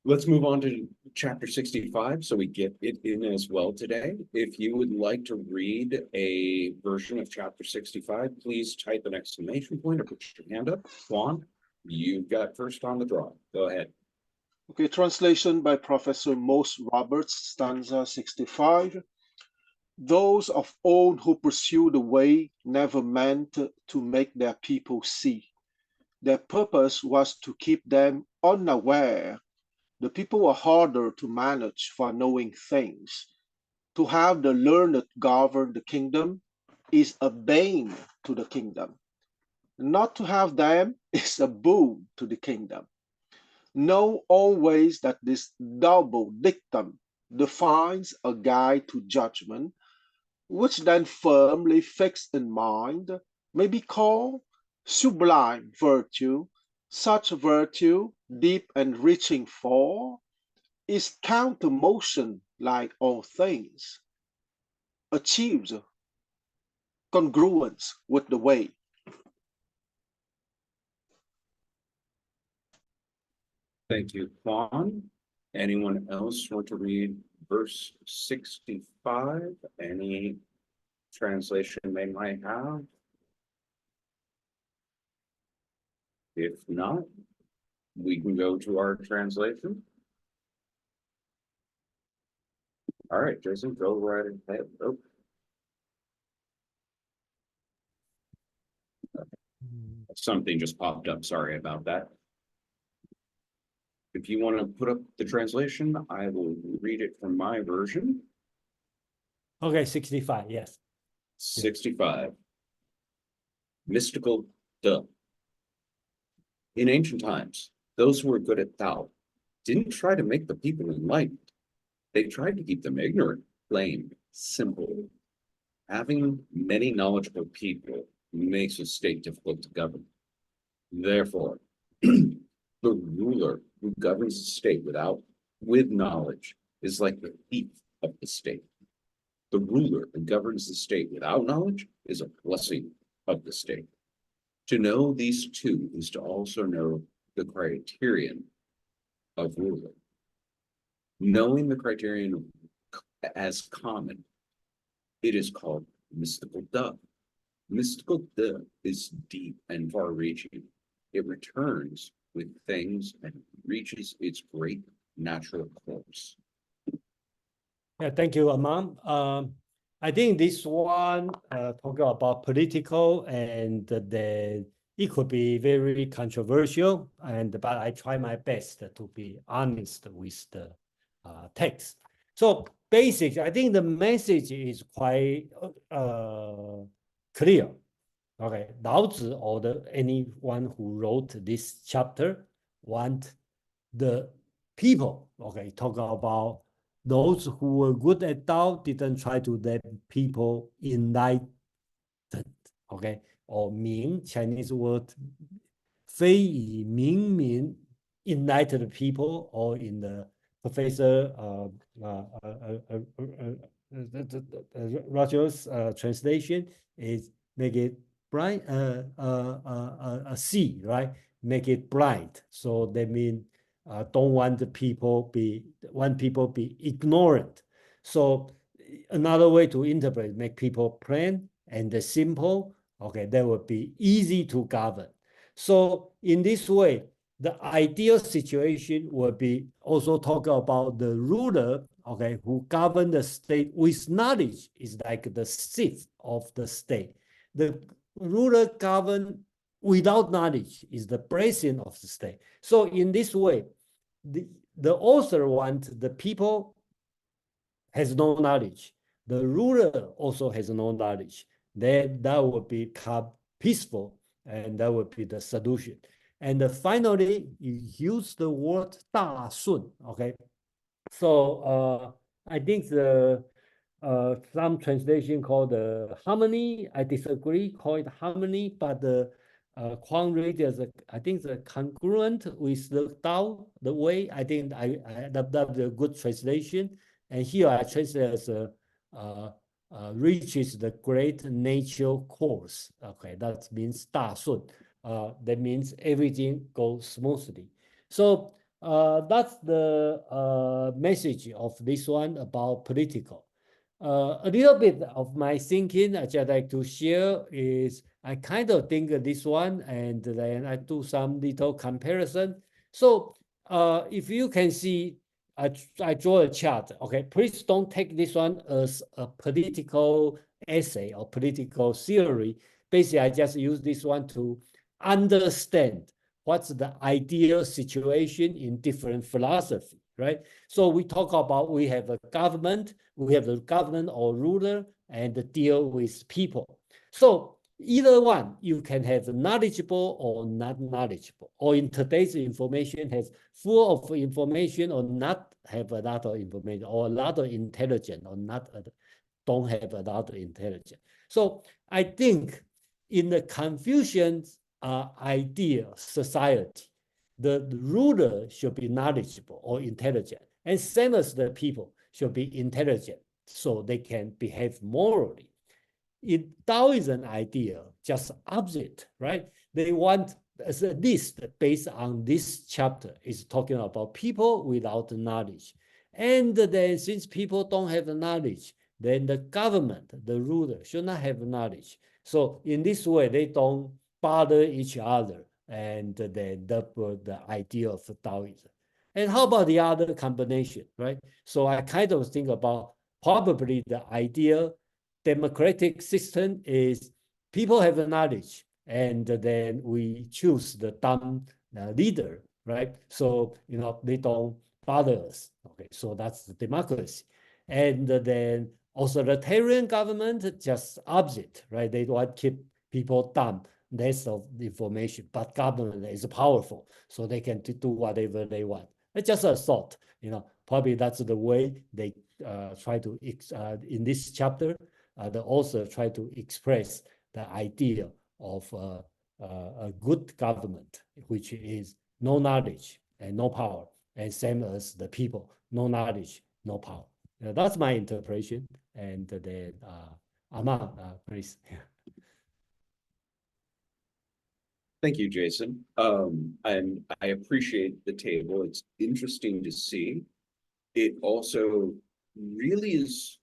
let's move on to chapter 65 so we get it in as well today. If you would like to read a version of chapter 65, please type an exclamation point or put your hand up. Juan, you've got first on the draw. Go ahead. Okay, translation by Professor Mose Roberts, stanza 65. Those of old who pursue the way never meant to make their people see. Their purpose was to keep them unaware. The people are harder to manage for knowing things. To have the learned govern the kingdom is a bane to the kingdom. Not to have them is a boon to the kingdom. Know always that this double dictum defines a guide to judgment, which then firmly fixed in mind may be called sublime virtue. Such virtue, deep and reaching for, is counter motion like all things, achieves congruence with the way. Thank you, Juan. Anyone else want to read verse 65? Any translation they might have? If not, we can go to our translation. All right, Jason, go right ahead. Oh, something just popped up. Sorry about that. If you want to put up the translation, I will read it from my version. Okay, 65, yes. 65. Mystical duh. In ancient times, those who were good at Tao didn't try to make the people enlightened. They tried to keep them ignorant, plain, simple. Having many knowledgeable people makes a state difficult to govern. Therefore, the ruler who governs the state with knowledge is like the thief of the state. The ruler who governs the state without knowledge is a blessing of the state. To know these two is to also know the criterion of ruler. Knowing the criterion as common, it is called mystical duh. Mystical duh is deep and far-reaching. It returns with things and reaches its great natural course. Yeah, thank you, Amam. I think this one talking about political, and then it could be very controversial, but I try my best to be honest with the text. So basic, I think the message is quite clear. Okay, Lao Tzu or anyone who wrote this chapter want the people, okay, talk about those who were good at Tao didn't try to let people enlightened, okay, or Ming, Chinese word, 非以明民 enlightened people, or in the Professor Rogers' translation is make it blind, see, right? Make it blind. So that means don't want people be ignorant. So another way to interpret, make people plain and simple. Okay, that would be easy to govern. So in this way, the ideal situation would be also talk about the ruler, okay, who govern the state with knowledge is like the chief of the state. The ruler govern without knowledge is the blessing of the state. So in this way, the author wants the people has no knowledge. The ruler also has no knowledge. Then that would become peaceful, and that would be the solution. And finally, you use the word 大顺, okay? So I think some translation called the harmony. I disagree, call it harmony, but the Kwang read as I think the congruent with the Tao, the way. I think that's a good translation. And here I translate as reaches the great nature course. Okay, that means 大顺. That means everything goes smoothly. So that's the message of this one about political. A little bit of my thinking I just like to share is I kind of think this one, and then I do some little comparison. So if you can see, I draw a chart. Okay, please don't take this one as a political essay or political theory. Basically, I just use this one to understand what's the ideal situation in different philosophy, right? So we talk about we have a government or ruler, and deal with people. So either one, you can have knowledgeable or not knowledgeable, or in today's information has full of information or not have a lot of information, or a lot of intelligence or not don't have a lot of intelligence. So I think in the Confucian ideal society, the ruler should be knowledgeable or intelligent, and same as the people should be intelligent so they can behave morally. In Taoism idea, just opposite, right? They want, at least based on this chapter, is talking about people without knowledge. And then since people don't have knowledge, then the government, the ruler, should not have knowledge. So in this way, they don't bother each other. and then the idea of Taoism. And how about the other combination, right? So I kind of think about probably the ideal democratic system is people have the knowledge, and then we choose the dumb leader, right? So, they don't bother us. Okay, so that's the democracy. And then authoritarian government, just opposite, right? They want to keep people dumb, less of the information, but government is powerful, so they can do whatever they want. It's just a thought, probably that's the way they try to, in this chapter, the author try to express the idea of a good government, which is no knowledge and no power, and same as the people, no knowledge, no power. That's my interpretation. And then Aman, please. Thank you, Jason. And I appreciate the table. It's interesting to see. It also really is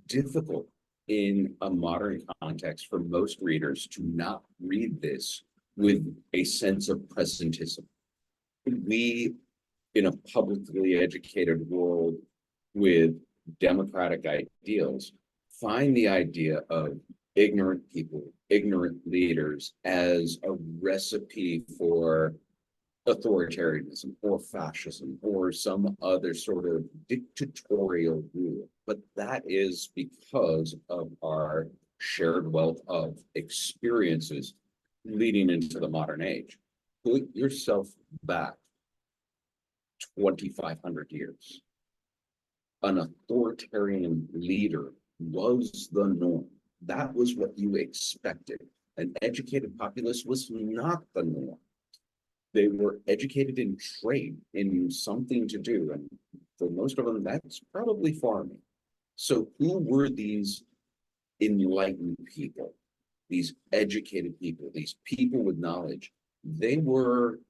difficult in a modern context for most readers to not read this with a sense of presentism. We, in a publicly educated world with democratic ideals, find the idea of ignorant people, ignorant leaders as a recipe for authoritarianism or fascism or some other sort of dictatorial rule. But that is because of our shared wealth of experiences leading into the modern age. Put yourself back 2,500 years. An authoritarian leader was the norm. That was what you expected. An educated populace was not the norm. They were educated in trade, in something to do, and for most of them, that's probably farming. So who were these enlightened people, these educated people, these people with knowledge? They were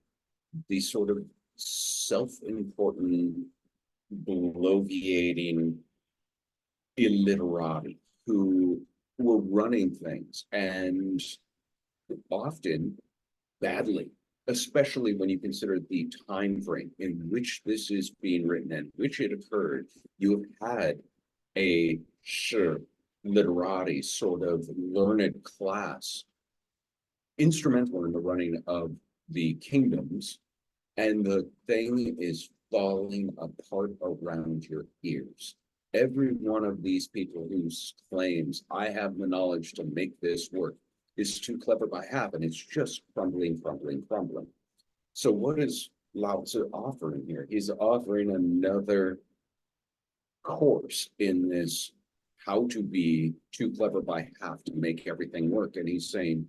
these sort of self-important, bloviating illiterati who were running things, and often badly, especially when you consider the time frame in which this is being written and which it occurred. You have had a literati sort of learned class instrumental in the running of the kingdoms, and the thing is falling apart around your ears. Every one of these people who claims, I have the knowledge to make this work, is too clever by half, and it's just crumbling, crumbling, crumbling. So what is Lao Tzu offering here? He's offering another course in this how to be too clever by half to make everything work. And he's saying,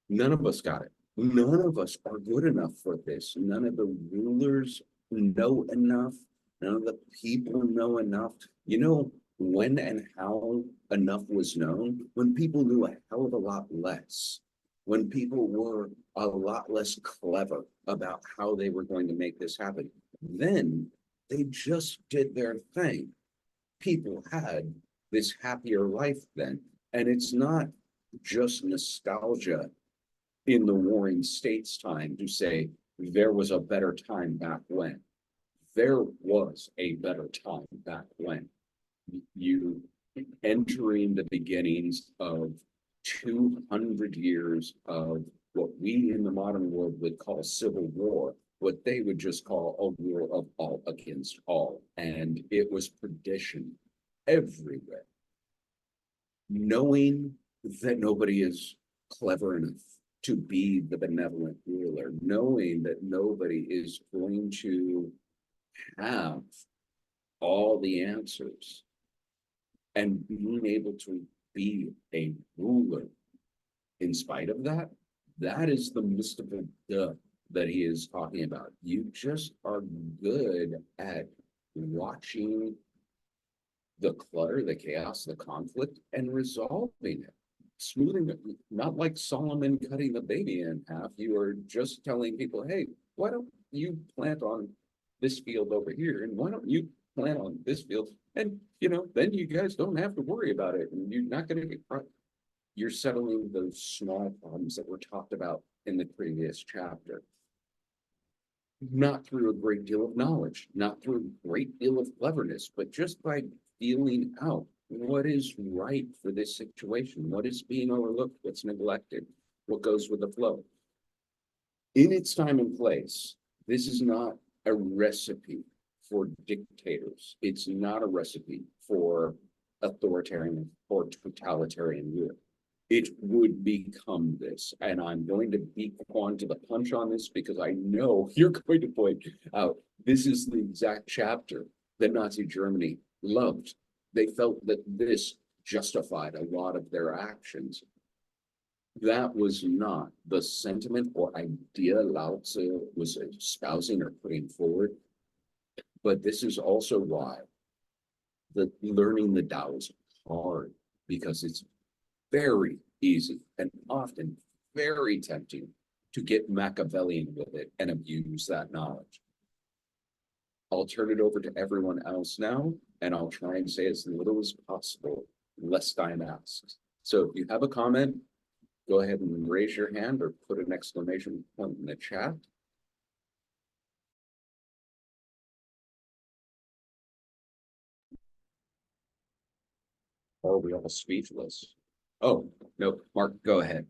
none of us got it. None of us are good enough for this. None of the rulers know enough. None of the people know enough. You know when and how enough was known? When people knew a hell of a lot less. When people were a lot less clever about how they were going to make this happen. Then they just did their thing. People had this happier life then. And it's not just nostalgia in the Warring States time to say there was a better time back when. There was a better time back when. You entering the beginnings of 200 years of what we in the modern world would call civil war, what they would just call a war of all against all. And it was perdition everywhere. Knowing that nobody is clever enough to be the benevolent ruler, knowing that nobody is going to have all the answers, and being able to be a ruler in spite of that, that is the mystical duh that he is talking about. You just are good at watching the clutter, the chaos, the conflict, and resolving it. Smoothing it, not like Solomon cutting the baby in half. You are just telling people, hey, why don't you plant on this field over here? And why don't you plant on this field? And, then you guys don't have to worry about it. And you're not going to get, you're settling those small problems that were talked about in the previous chapter. Not through a great deal of knowledge, not through a great deal of cleverness, but just by feeling out what is right for this situation, what is being overlooked, what's neglected, what goes with the flow. In its time and place, this is not a recipe for dictators. It's not a recipe for authoritarian or totalitarian rule. It would become this. And I'm going to beat Quan to the punch on this because I know you're going to point out this is the exact chapter that Nazi Germany loved. They felt that this justified a lot of their actions. That was not the sentiment or idea Lao Tzu was espousing or putting forward. But this is also why the learning the Tao is hard, because it's very easy and often very tempting to get Machiavellian with it and abuse that knowledge. I'll turn it over to everyone else now, and I'll try and say as little as possible, lest I'm asked. So if you have a comment, go ahead and raise your hand or put an exclamation point in the chat. Oh, we all speechless. Oh, no, Mark, go ahead.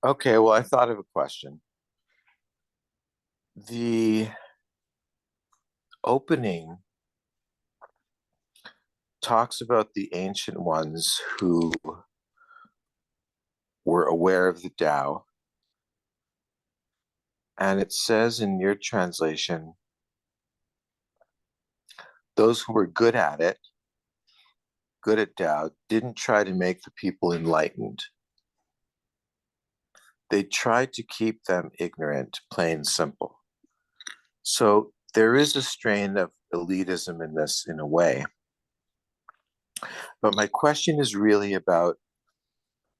Okay, well, I thought of a question. The opening talks about the ancient ones who were aware of the Tao. And it says in your translation, those who were good at it, good at Tao, didn't try to make the people enlightened. They tried to keep them ignorant, plain and simple. So there is a strain of elitism in this in a way. But my question is really about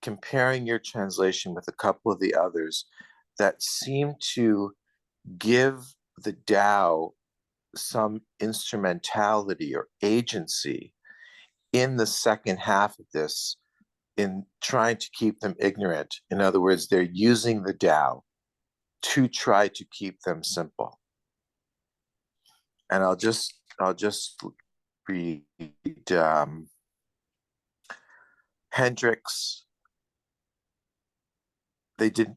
comparing your translation with a couple of the others that seem to give the Tao some instrumentality or agency in the second half of this in trying to keep them ignorant. In other words, they're using the Tao to try to keep them simple. And I'll just read Hendricks. They did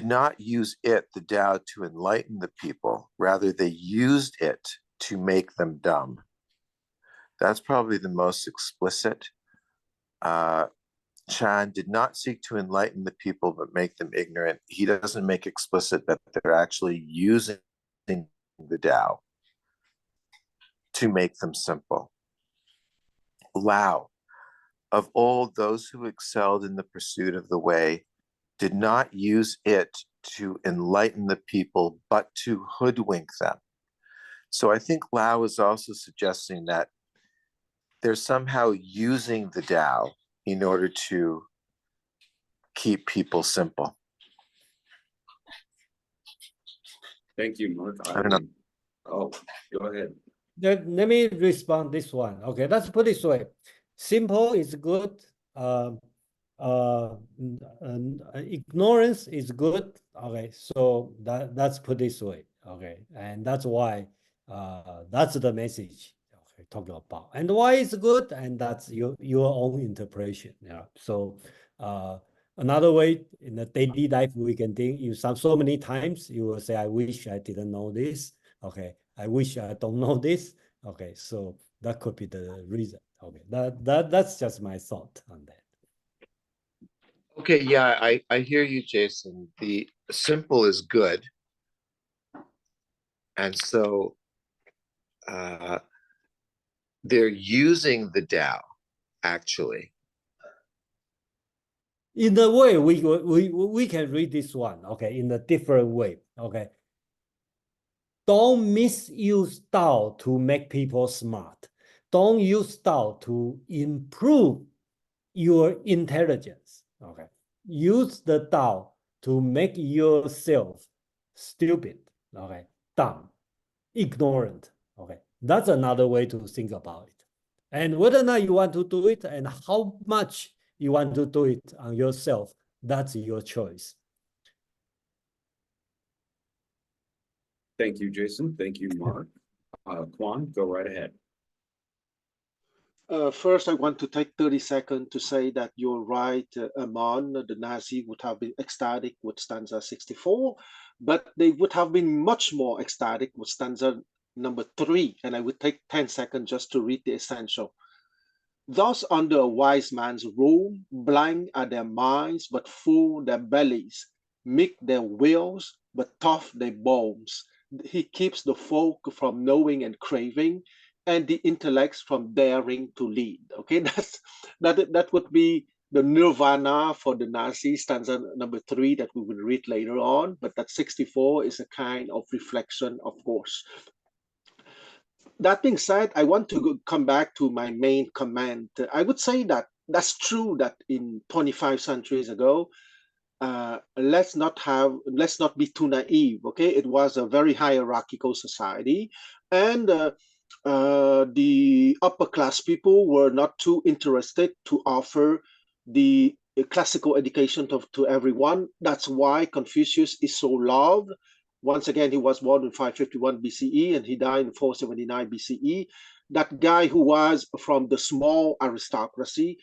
not use it, the Tao, to enlighten the people. Rather, they used it to make them dumb. That's probably the most explicit. Chan did not seek to enlighten the people, but make them ignorant. He doesn't make explicit that they're actually using the Tao to make them simple. Lao, of old, those who excelled in the pursuit of the way did not use it to enlighten the people, but to hoodwink them. So I think Lao is also suggesting that they're somehow using the Tao in order to keep people simple. Thank you, Mark. I don't know. Oh, go ahead. Let me respond this one. Okay, let's put it this way. Simple is good. Ignorance is good. Okay, so that's put this way. Okay, and that's why that's the message. Okay, talking about and why it's good, and that's your own interpretation. Yeah. So another way in the daily life we can think. You so many times you will say, "I wish I didn't know this." Okay, I wish I don't know this. Okay, so that could be the reason. Okay, that's just my thought on that. Okay, yeah, I hear you, Jason. The simple is good. And so they're using the Tao, actually. In a way, we can read this one, okay, in a different way, okay. Don't misuse Tao to make people smart. Don't use Tao to improve your intelligence, okay. Use the Tao to make yourself stupid, okay, dumb, ignorant, okay. That's another way to think about it. And whether or not you want to do it and how much you want to do it on yourself, That's your choice. Thank you, Jason. Thank you, Mark. Quan, go right ahead. First, I want to take 30 seconds to say that you're right, Amon. The Nazi would have been ecstatic with stanza 64, but they would have been much more ecstatic with stanza number 3. And I would take 10 seconds just to read the essential. Thus, under a wise man's rule, blind are their minds, but full their bellies, meek their wills, but tough their bones. He keeps the folk from knowing and craving, and the intellects from daring to lead. Okay, that would be the nirvana for the Nazis, stanza number 3 that we will read later on. But that 64 is a kind of reflection, of course. That being said, I want to come back to my main comment. I would say that that's true that in 25 centuries ago, let's not be too naive. Okay, it was a very hierarchical society, and the upper class people were not too interested to offer the classical education to everyone. That's why Confucius is so loved. Once again, he was born in 551 BCE and he died in 479 BCE. That guy who was from the small aristocracy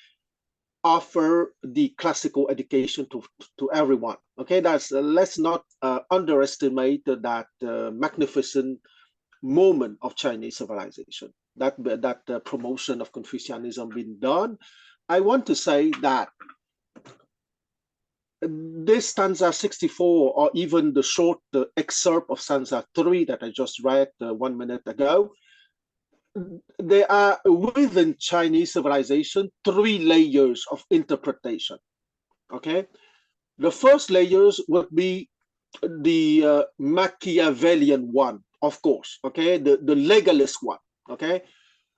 offer the classical education to everyone. Okay, that's let's not underestimate that magnificent moment of Chinese civilization. That promotion of Confucianism being done. I want to say that this stanza 64, or even the short excerpt of stanza 3 that I just read 1 minute ago, there are within Chinese civilization 3 layers of interpretation. Okay, the first layers would be the Machiavellian one, of course. Okay, the legalist one. Okay,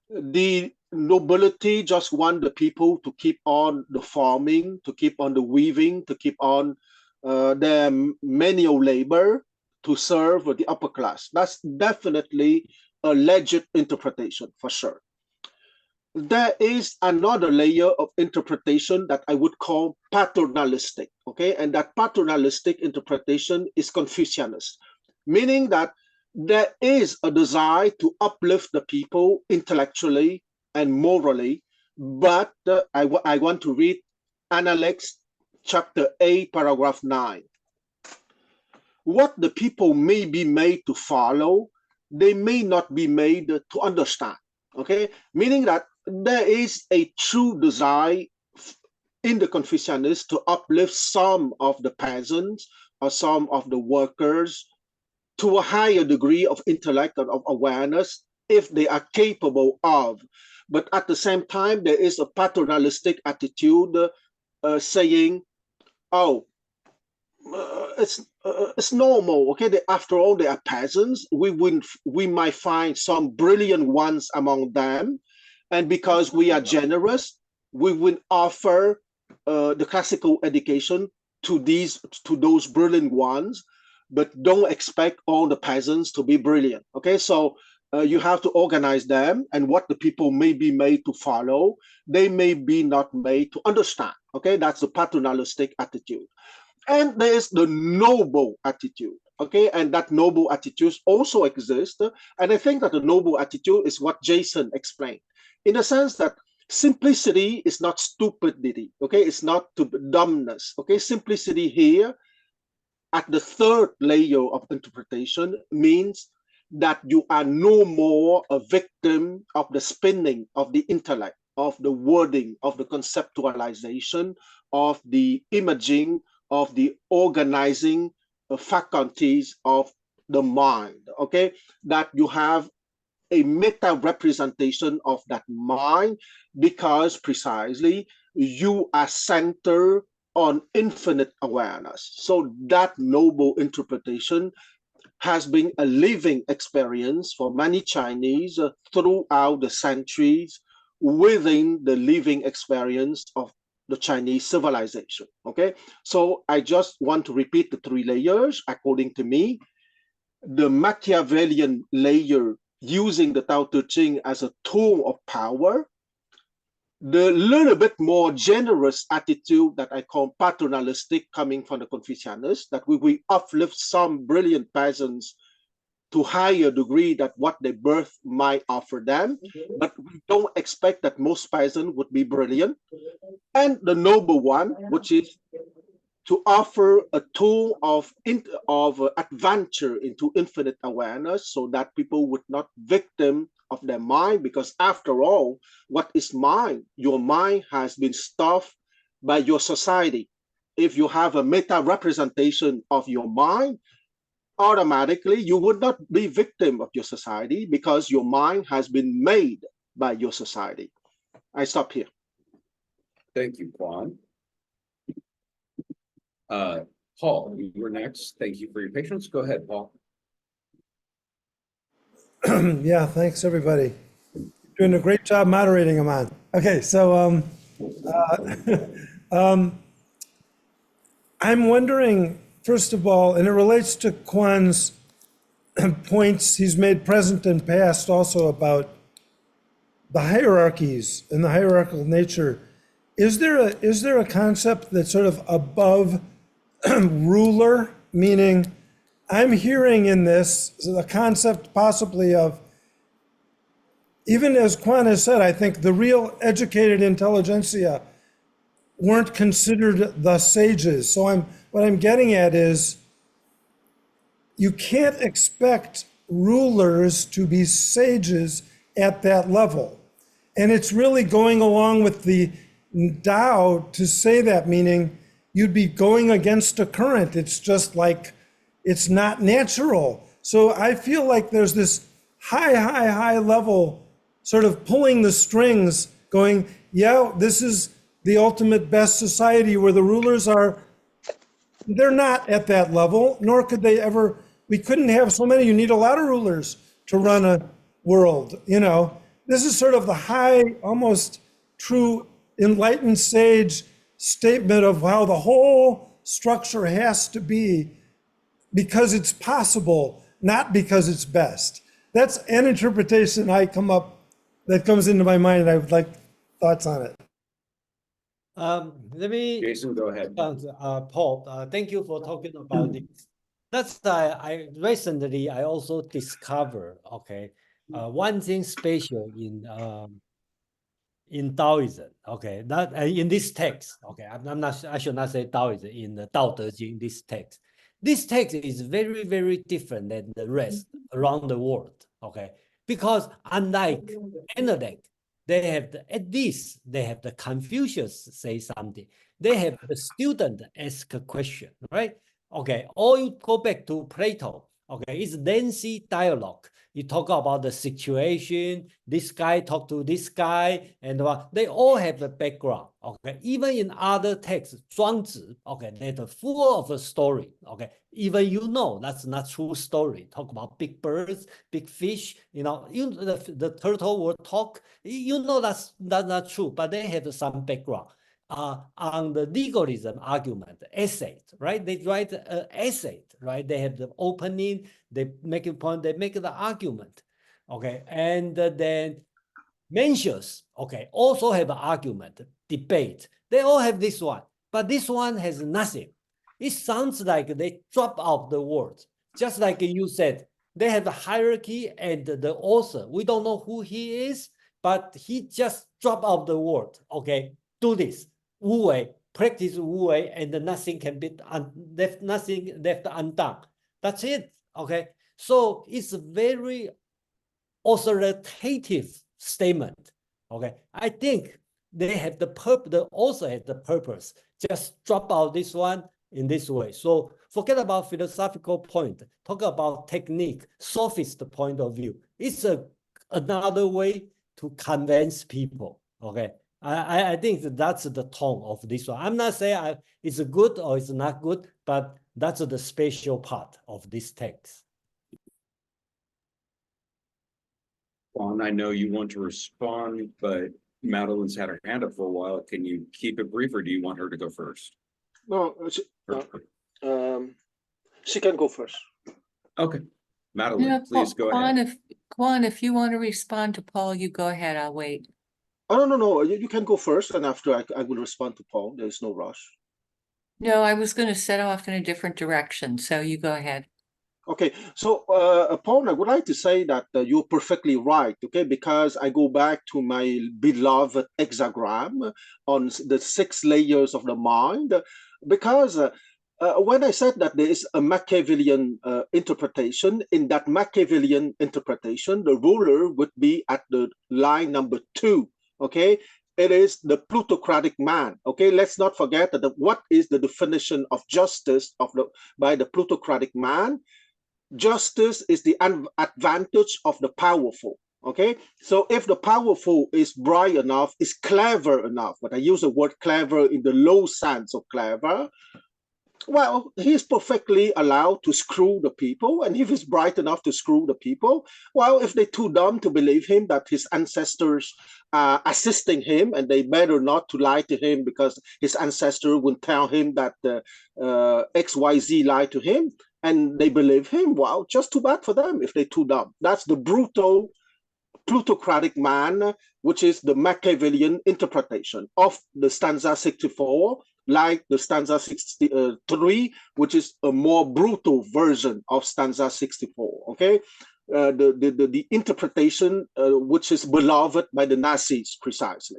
the nobility just want the people to keep on the farming, to keep on the weaving, to keep on their manual labor to serve the upper class. That's definitely a legit interpretation for sure. There is another layer of interpretation that I would call paternalistic, okay? And that paternalistic interpretation is Confucianist, meaning that there is a desire to uplift the people intellectually and morally, but I want to read Analects chapter 8, paragraph 9. What the people may be made to follow, they may not be made to understand, okay? Meaning that there is a true desire in the Confucianists to uplift some of the peasants or some of the workers to a higher degree of intellect and of awareness if they are capable of. But at the same time, there is a paternalistic attitude saying, oh, it's normal, okay? After all, they are peasants. We might find some brilliant ones among them, and because we are generous, we will offer the classical education to those brilliant ones, but don't expect all the peasants to be brilliant. Okay, so you have to organize them, and what the people may be made to follow, they may be not made to understand. Okay, that's the paternalistic attitude. And there is the noble attitude, okay? And that noble attitude also exists. And I think that the noble attitude is what Jason explained, in the sense that simplicity is not stupidity, okay? It's not dumbness, okay? Simplicity here at the third layer of interpretation means that you are no more a victim of the spinning of the intellect, of the wording, of the conceptualization, of the imaging, of the organizing faculties of the mind, okay? That you have a meta representation of that mind because precisely you are centered on infinite awareness. So that noble interpretation has been a living experience for many Chinese throughout the centuries within the living experience of the Chinese civilization, okay? So I just want to repeat the 3 layers. According to me, the Machiavellian layer using the Tao Te Ching as a tool of power, the little bit more generous attitude that I call paternalistic coming from the Confucianists, that we will uplift some brilliant peasants to higher degree that what their birth might offer them, but we don't expect that most peasants would be brilliant. And the noble one, which is to offer a tool of adventure into infinite awareness, so that people would not victim of their mind, because after all, what is mind? Your mind has been stuffed by your society. If you have a meta representation of your mind, automatically you would not be victim of your society, because your mind has been made by your society. I stop here. Thank you, Quan. Paul, you were next. Thank you for your patience. Go ahead, Paul. Yeah, thanks everybody. Doing a great job moderating, Aman. Okay, so I'm wondering, first of all, and it relates to Kwan's points he's made present and past also about the hierarchies and the hierarchical nature. Is there a concept that's sort of above ruler, meaning I'm hearing in this the concept possibly of, even as Kwan has said, I think the real educated intelligentsia weren't considered the sages. So what I'm getting at is you can't expect rulers to be sages at that level. And it's really going along with the Tao to say that, meaning you'd be going against a current. It's just like, it's not natural. So I feel like there's this high level sort of pulling the strings going, yeah, this is the ultimate best society where the rulers are, they're not at that level, nor could they ever, we couldn't have so many, you need a lot of rulers to run a world, you know. This is sort of the high, almost true enlightened sage statement of how the whole structure has to be because it's possible, not because it's best. That's an interpretation that comes into my mind, and I would like thoughts on it. Let me, Jason, go ahead. Paul, thank you for talking about this. That's I recently I also discovered, okay, one thing special in Taoism, okay, that in this text, okay, I'm not, I should not say Taoism, in the Tao Te Ching, this text. This text is very, very different than the rest around the world, okay, because unlike Analect, they have at least they have the Confucius say something. They have the student ask a question, right? Okay, or you go back to Plato, okay, it's lengthy dialogue. You talk about the situation, this guy talk to this guy, and they all have a background, okay? Even in other texts, 庄子, okay, they're full of a story, okay? Even you know that's not true story. Talk about big birds, big fish, you know, the turtle will talk, you know that's not true, but they have some background. On the legalism argument, essay, right? They write an essay, right? They have the opening, they make a point, they make the argument, okay? And then Mencius, okay, also have an argument, debate. They all have this one, but this one has nothing. It sounds like they drop out the words, just like you said. They have a hierarchy, and the author, we don't know who he is, but he just drop out the word, okay? Do this. Wu Wei, practice Wu Wei, and nothing can be nothing left undone. That's it. Okay. So it's a very authoritative statement. Okay. I think they have the purpose, the author has the purpose. Just drop out this one in this way. So forget about philosophical point. Talk about technique, sophist point of view. It's another way to convince people. Okay. I think that's the tone of this one. I'm not saying it's good or it's not good, but that's the special part of this text. Juan, I know you want to respond, but Madeline's had her hand up for a while. Can you keep it brief, or do you want her to go first? No, she can go first. Okay, Madeline, please go ahead. Quan, if you want to respond to Paul, you go ahead. I'll wait. Oh, no. You can go first, and after I will respond to Paul. There is no rush. No, I was going to set off in a different direction, so you go ahead. Okay, so Paul, I would like to say that you're perfectly right, okay, because I go back to my beloved hexagram on the 6 layers of the mind, because when I said that there is a Machiavellian interpretation, in that Machiavellian interpretation, the ruler would be at the line number 2, okay? It is the plutocratic man, okay? Let's not forget that what is the definition of justice by the plutocratic man? Justice is the advantage of the powerful. Okay, so if the powerful is bright enough, is clever enough, but I use the word clever in the low sense of clever, well, he's perfectly allowed to screw the people. And if he's bright enough to screw the people, well, if they're too dumb to believe him that his ancestors are assisting him, and they better not to lie to him because his ancestor will tell him that XYZ lied to him, and they believe him, well, just too bad for them if they're too dumb. That's the brutal plutocratic man, which is the Machiavellian interpretation of the stanza 64, like the stanza 63, which is a more brutal version of stanza 64. Okay, the interpretation which is beloved by the Nazis precisely.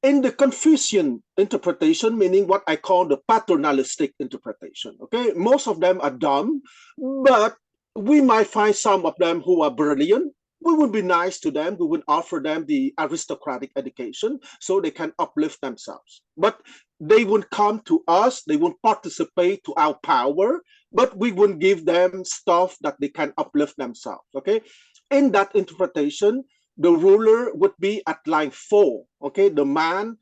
In the Confucian interpretation, meaning what I call the paternalistic interpretation, okay, most of them are dumb, but we might find some of them who are brilliant. We would be nice to them. We would offer them the aristocratic education so they can uplift themselves. But they would come to us, they would participate to our power, but we wouldn't give them stuff that they can uplift themselves, okay? In that interpretation, the ruler would be at line 4, okay? The man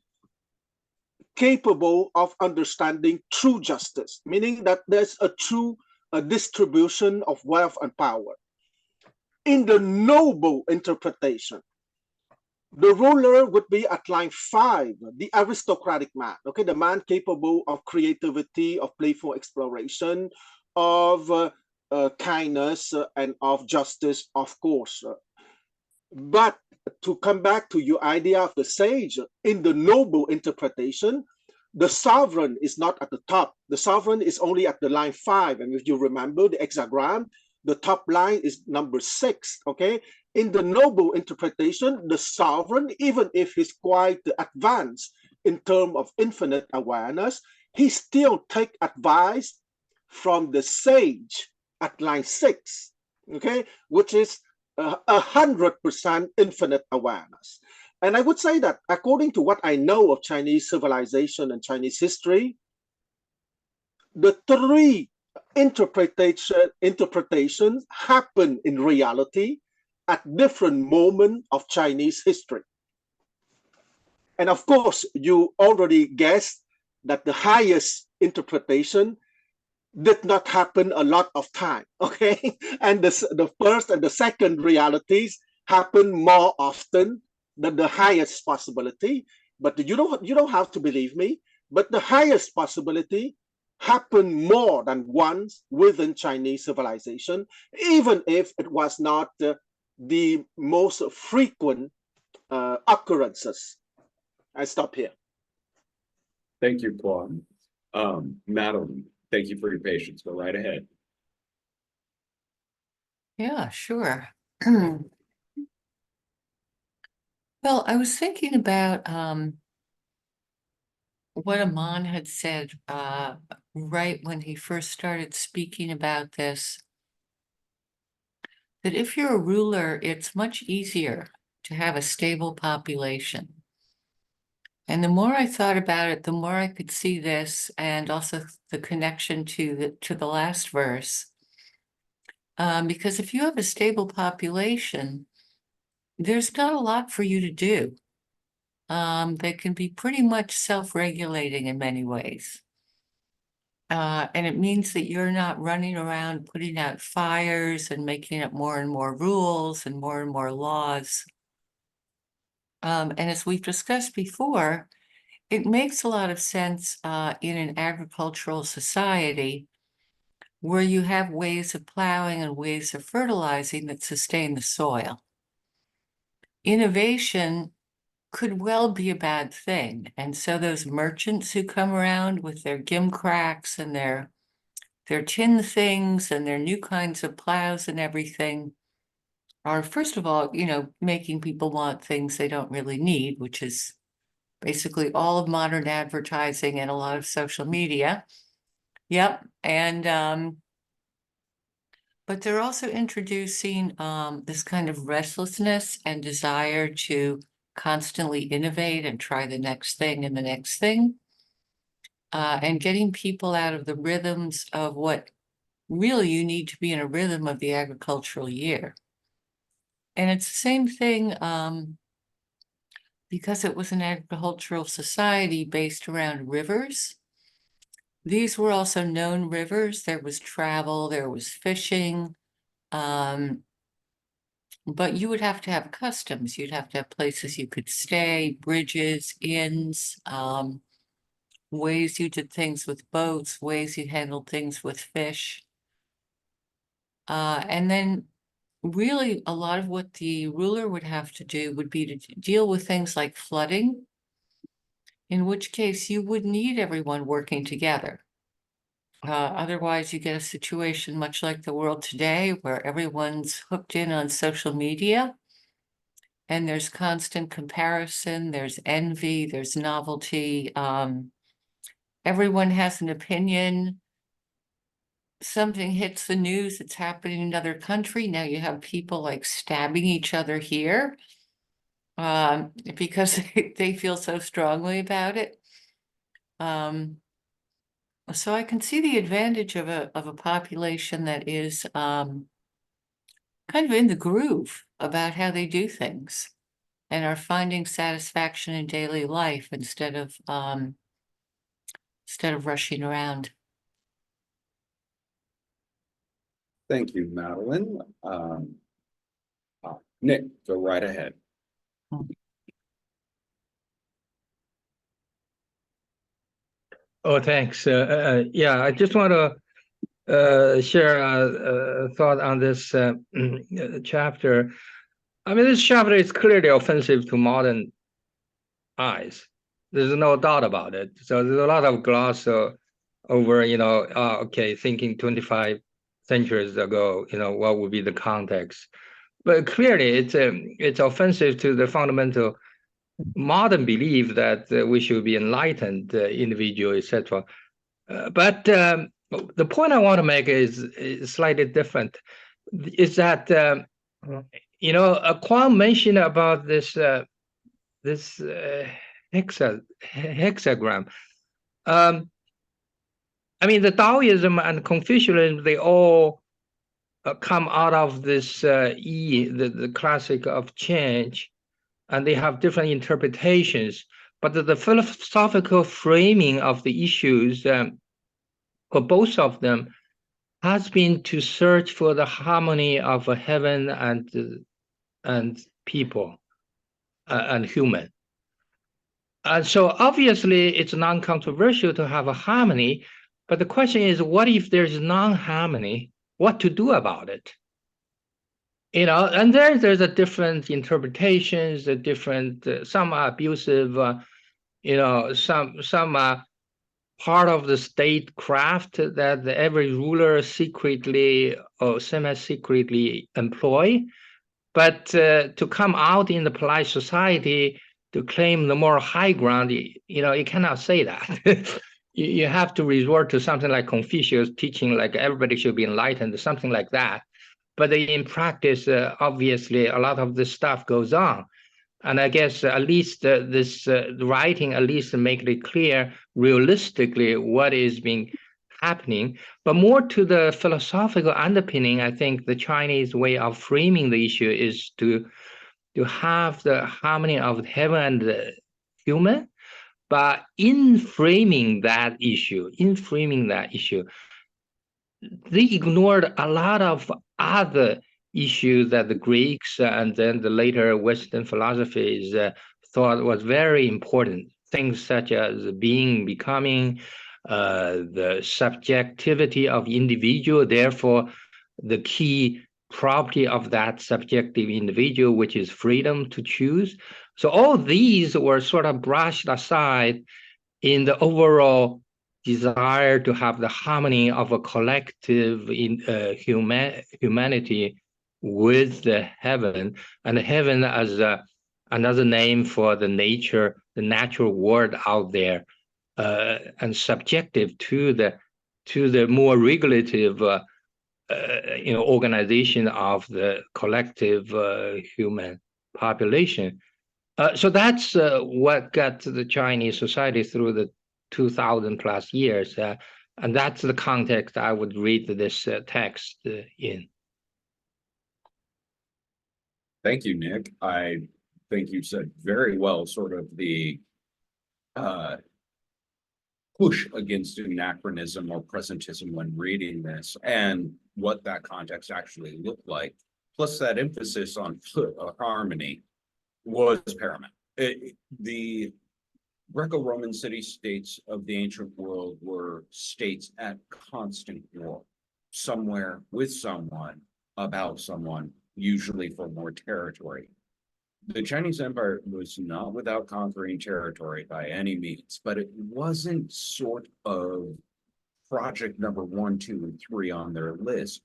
capable of understanding true justice, meaning that there's a true distribution of wealth and power. In the noble interpretation, the ruler would be at line 5, the aristocratic man, okay? The man capable of creativity, of playful exploration, of kindness, and of justice, of course. But to come back to your idea of the sage, in the noble interpretation, the sovereign is not at the top. The sovereign is only at the line 5. And if you remember the hexagram, the top line is number 6, okay? In the noble interpretation, the sovereign, even if he's quite advanced in terms of infinite awareness, he still take advice from the sage at line 6, okay? Which is 100% infinite awareness. And I would say that according to what I know of Chinese civilization and Chinese history, the 3 interpretations happen in reality at different moments of Chinese history. And of course, you already guessed that the highest interpretation did not happen a lot of time, okay? And the first and the second realities happen more often than the highest possibility. But you don't have to believe me, but the highest possibility happened more than once within Chinese civilization, even if it was not the most frequent occurrences. I stop here. Thank you, Quan. Madeline, thank you for your patience. Go right ahead. Yeah, sure. Well, I was thinking about what Aman had said right when he first started speaking about this, that if you're a ruler, it's much easier to have a stable population. And the more I thought about it, the more I could see this, and also the connection to the last verse. Because if you have a stable population, there's not a lot for you to do. They can be pretty much self-regulating in many ways. And it means that you're not running around putting out fires and making up more and more rules and more laws. And as we've discussed before, it makes a lot of sense in an agricultural society where you have ways of plowing and ways of fertilizing that sustain the soil. innovation could well be a bad thing. And so those merchants who come around with their gimcracks and their tin things and their new kinds of plows and everything are, first of all, making people want things they don't really need, which is basically all of modern advertising and a lot of social media. Yep. And but they're also introducing this kind of restlessness and desire to constantly innovate and try the next thing and the next thing, and getting people out of the rhythms of what really you need to be in a rhythm of the agricultural year. And it's the same thing because it was an agricultural society based around rivers. These were also known rivers. There was travel, there was fishing, but you would have to have customs. You'd have to have places you could stay, bridges, inns, ways you did things with boats, ways you handled things with fish. And then really a lot of what the ruler would have to do would be to deal with things like flooding, in which case you would need everyone working together. Otherwise, you get a situation much like the world today, where everyone's hooked in on social media, and there's constant comparison, there's envy, there's novelty. Everyone has an opinion. Something hits the news, it's happening in another country. Now you have people like stabbing each other here because they feel so strongly about it. So I can see the advantage of a population that is kind of in the groove about how they do things and are finding satisfaction in daily life instead of rushing around. Thank you, Madeline. Nick, go right ahead. Oh, thanks. Yeah, I just want to share a thought on this chapter. I mean, this chapter is clearly offensive to modern eyes. There's no doubt about it. So there's a lot of gloss over, okay, thinking 25 centuries ago, what would be the context. But clearly, it's offensive to the fundamental modern belief that we should be enlightened individual, etc. But the point I want to make is slightly different. Is that Kwon mentioned about this hexagram. I mean, the Taoism and Confucianism, they all come out of this the classic of change, and they have different interpretations. But the philosophical framing of the issues for both of them has been to search for the harmony of heaven and people and human. And so obviously it's non-controversial to have a harmony, but the question is, what if there's non-harmony? What to do about it? And there's a different interpretations, a different, some are abusive, some are part of the statecraft that every ruler secretly or semi-secretly employ. But to come out in the polite society to claim the moral high ground, you cannot say that. You have to resort to something like Confucius teaching, like everybody should be enlightened, something like that. But in practice, obviously, a lot of this stuff goes on. And I guess at least this writing at least make it clear realistically what is being happening. But more to the philosophical underpinning, I think the Chinese way of framing the issue is to have the harmony of heaven and the human. But in framing that issue, they ignored a lot of other issues that the Greeks and then the later Western philosophies thought was very important. Things such as being, becoming, the subjectivity of individual. Therefore, the key property of that subjective individual, which is freedom to choose. So all these were sort of brushed aside in the overall desire to have the harmony of a collective in humanity with the heaven, and heaven as another name for the nature, the natural world out there, and subjective to the more regulative organization of the collective human population. So that's what got the Chinese society through the 2000 plus years. And that's the context I would read this text in. Thank you, Nick. I think you said very well sort of the push against anachronism or presentism when reading this and what that context actually looked like. Plus that emphasis on harmony was paramount. The Greco-Roman city-states of the ancient world were states at constant war, somewhere with someone, about someone, usually for more territory. The Chinese Empire was not without conquering territory by any means, but it wasn't sort of project number 1, 2, and 3 on their list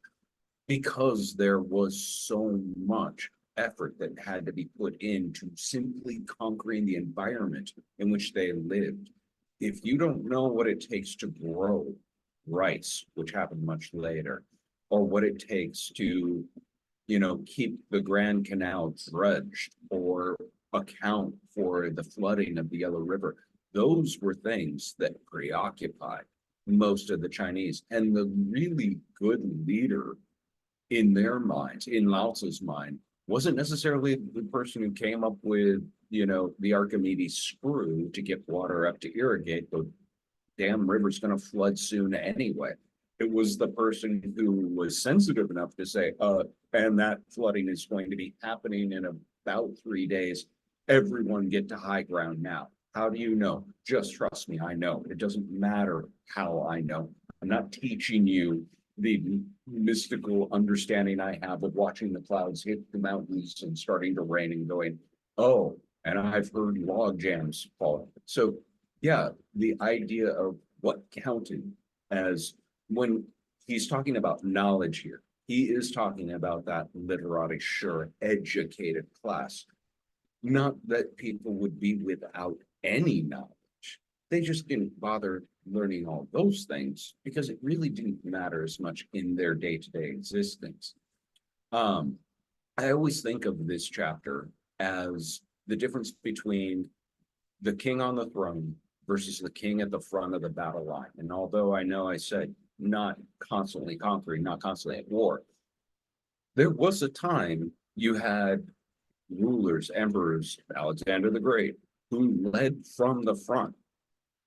because there was so much effort that had to be put into simply conquering the environment in which they lived. If you don't know what it takes to grow rice, which happened much later, or what it takes to keep the Grand Canal dredged or account for the flooding of the Yellow River. Those were things that preoccupied most of the Chinese. And the really good leader in their minds, in Lao Tzu's mind, wasn't necessarily the person who came up with, the Archimedes screw to get water up to irrigate. The damn river's going to flood soon anyway. It was the person who was sensitive enough to say, and that flooding is going to be happening in about 3 days. Everyone get to high ground now. How do you know? Just trust me, I know. It doesn't matter how I know. I'm not teaching you the mystical understanding I have of watching the clouds hit the mountains and starting to rain and going, oh, and I've heard log jams fall. So yeah, the idea of what counted as when he's talking about knowledge here, he is talking about that literati, sure, educated class. Not that people would be without any knowledge. They just didn't bother learning all those things because it really didn't matter as much in their day-to-day existence. I always think of this chapter as the difference between the king on the throne versus the king at the front of the battle line. And although I know I said not constantly conquering, not constantly at war, there was a time you had rulers, emperors, Alexander the Great, who led from the front.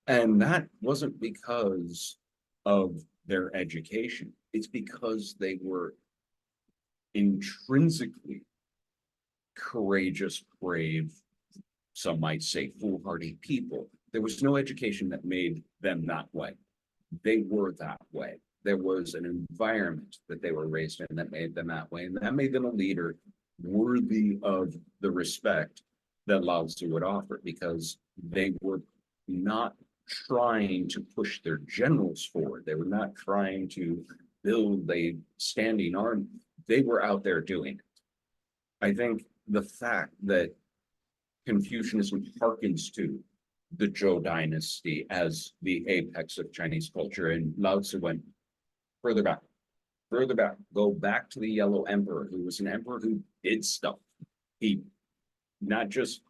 And that wasn't because of their education. It's because they were intrinsically courageous, brave, some might say foolhardy people. There was no education that made them that way. They were that way. There was an environment that they were raised in that made them that way. And that made them a leader worthy of the respect that Lao Tzu would offer, because they were not trying to push their generals forward. They were not trying to build a standing army. They were out there doing it. I think the fact that Confucianism harkens to the Zhou dynasty as the apex of Chinese culture, and Lao Tzu went further back, go back to the Yellow Emperor, who was an emperor who did stuff. He not just,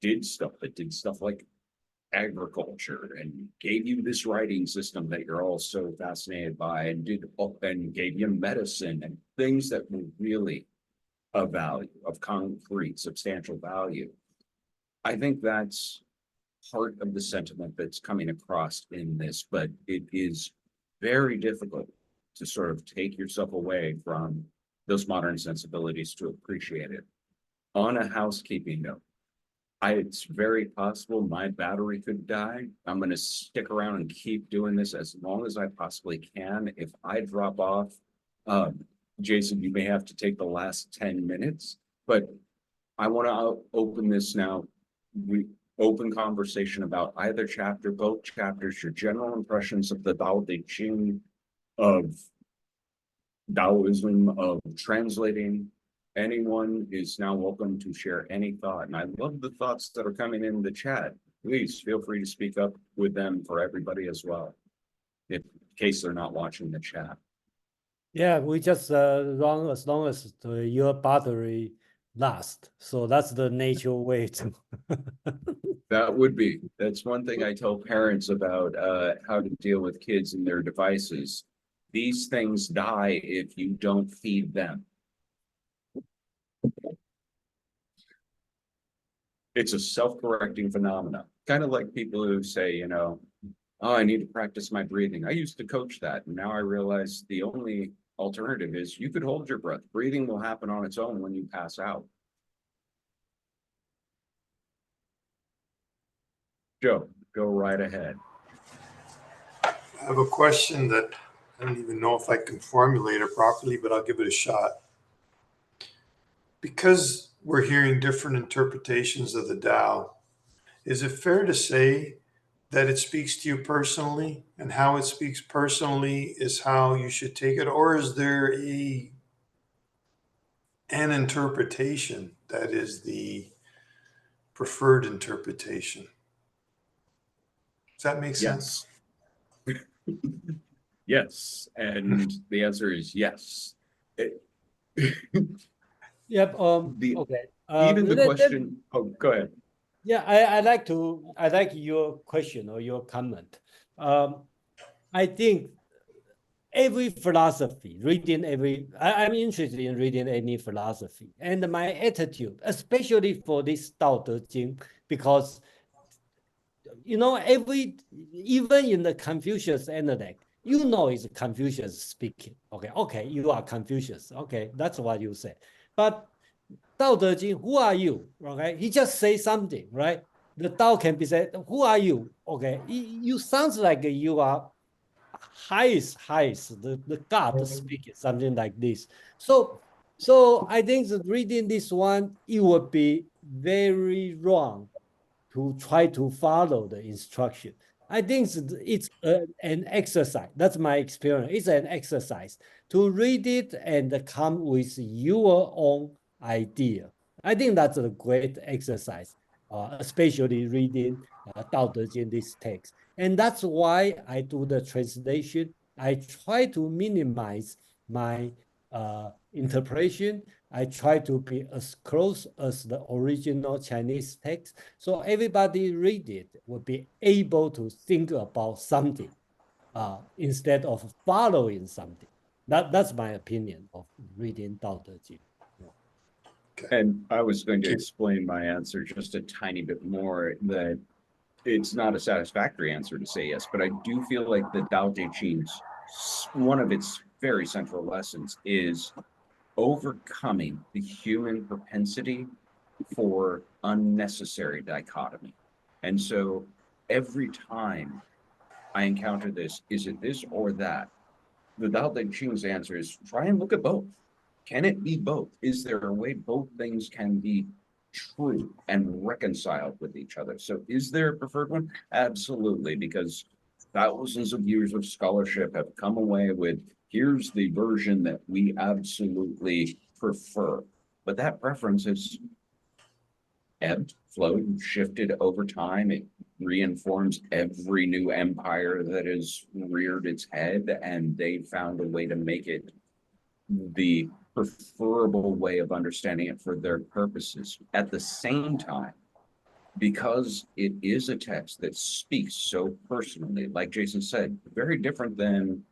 did stuff, but did stuff like agriculture and gave you this writing system that you're all so fascinated by, and gave you medicine and things that were really of value, of concrete, substantial value. I think that's part of the sentiment that's coming across in this, but it is very difficult to sort of take yourself away from those modern sensibilities to appreciate it. On a housekeeping note, it's very possible my battery could die. I'm going to stick around and keep doing this as long as I possibly can. If I drop off, Jason, you may have to take the last 10 minutes, but I want to open this now. We open conversation about either chapter, both chapters, your general impressions of the Tao Te Ching, of Taoism, of translating. Anyone is now welcome to share any thought. And I love the thoughts that are coming in the chat. Please feel free to speak up with them for everybody as well, in case they're not watching the chat. Yeah, we just run as long as your battery lasts. So that's the natural way to. That's one thing I tell parents about how to deal with kids and their devices. These things die if you don't feed them. It's a self-correcting phenomenon. Kind of like people who say, you know, oh, I need to practice my breathing. I used to coach that, and now I realize the only alternative is you could hold your breath. Breathing will happen on its own when you pass out. Joe, go right ahead. I have a question that I don't even know if I can formulate it properly, but I'll give it a shot. Because we're hearing different interpretations of the Tao, is it fair to say that it speaks to you personally, and how it speaks personally is how you should take it? Or is there an interpretation that is the preferred interpretation? Does that make sense? Yes. Yes, and the answer is yes. Yep. The- Okay. Even the question. Oh, go ahead. Yeah, I like your question or your comment. I think every philosophy, I'm interested in reading any philosophy, and my attitude, especially for this Tao Te Ching, because you know, even in the Confucius Analect, you know it's Confucius speaking. Okay, you are Confucius. Okay, that's what you say. But Tao Te Ching, who are you? Okay, he just say something, right? The Tao can be said, who are you? Okay, you sounds like you are highest, the God speaking, something like this. So I think that reading this one, it would be very wrong to try to follow the instruction. I think it's an exercise. That's my experience. It's an exercise to read it and come with your own idea. I think that's a great exercise, especially reading Tao Te Ching, this text. And that's why I do the translation. I try to minimize my interpretation. I try to be as close as the original Chinese text, so everybody read it will be able to think about something instead of following something. That's my opinion of reading Tao Te Ching. And I was going to explain my answer just a tiny bit more, that it's not a satisfactory answer to say yes, but I do feel like the Tao Te Ching's, one of its very central lessons is overcoming the human propensity for unnecessary dichotomy. And so every time I encounter this, is it this or that? The Tao Te Ching's answer is try and look at both. Can it be both? Is there a way both things can be true and reconciled with each other? So is there a preferred one? Absolutely, because thousands of years of scholarship have come away with here's the version that we absolutely prefer. But that preference has ebbed, flowed, shifted over time. It reinforms every new empire that has reared its head, and they found a way to make it the preferable way of understanding it for their purposes. At the same time, because it is a text that speaks so personally, like Jason said, very different than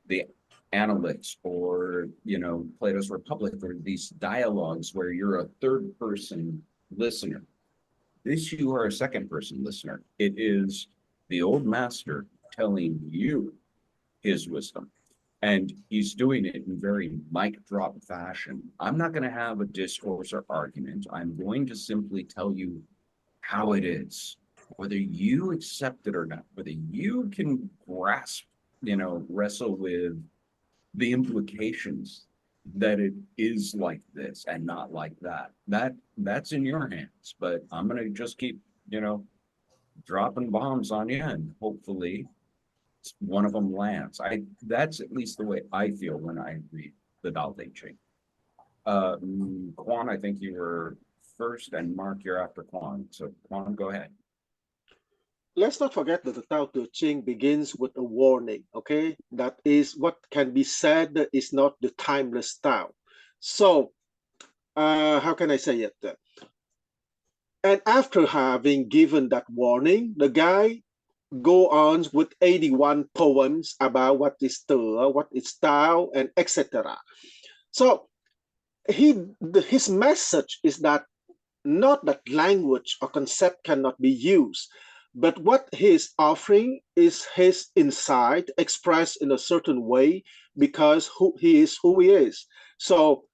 the Analects or, you know, Plato's Republic, or these dialogues where you're a third person listener. This, you are a second person listener. It is the old master telling you his wisdom. And he's doing it in very mic drop fashion. I'm not going to have a discourse or argument. I'm going to simply tell you how it is, whether you accept it or not, whether you can grasp, you know, wrestle with the implications, that it is like this and not like that. That's in your hands, but I'm gonna just keep, dropping bombs on you and hopefully one of them lands. That's at least the way I feel when I read the Tao Te Ching. Quan, I think you were first, and Mark, you're after Quan. So Quan, go ahead. Let's not forget that the Tao Te Ching begins with a warning, okay? That is what can be said is not the timeless Tao. So, how can I say it? And after having given that warning, the guy go on with 81 poems about what is Te, what is Tao, and etc. So his message is that not that language or concept cannot be used, but what he is offering is his insight expressed in a certain way because he is who he is. So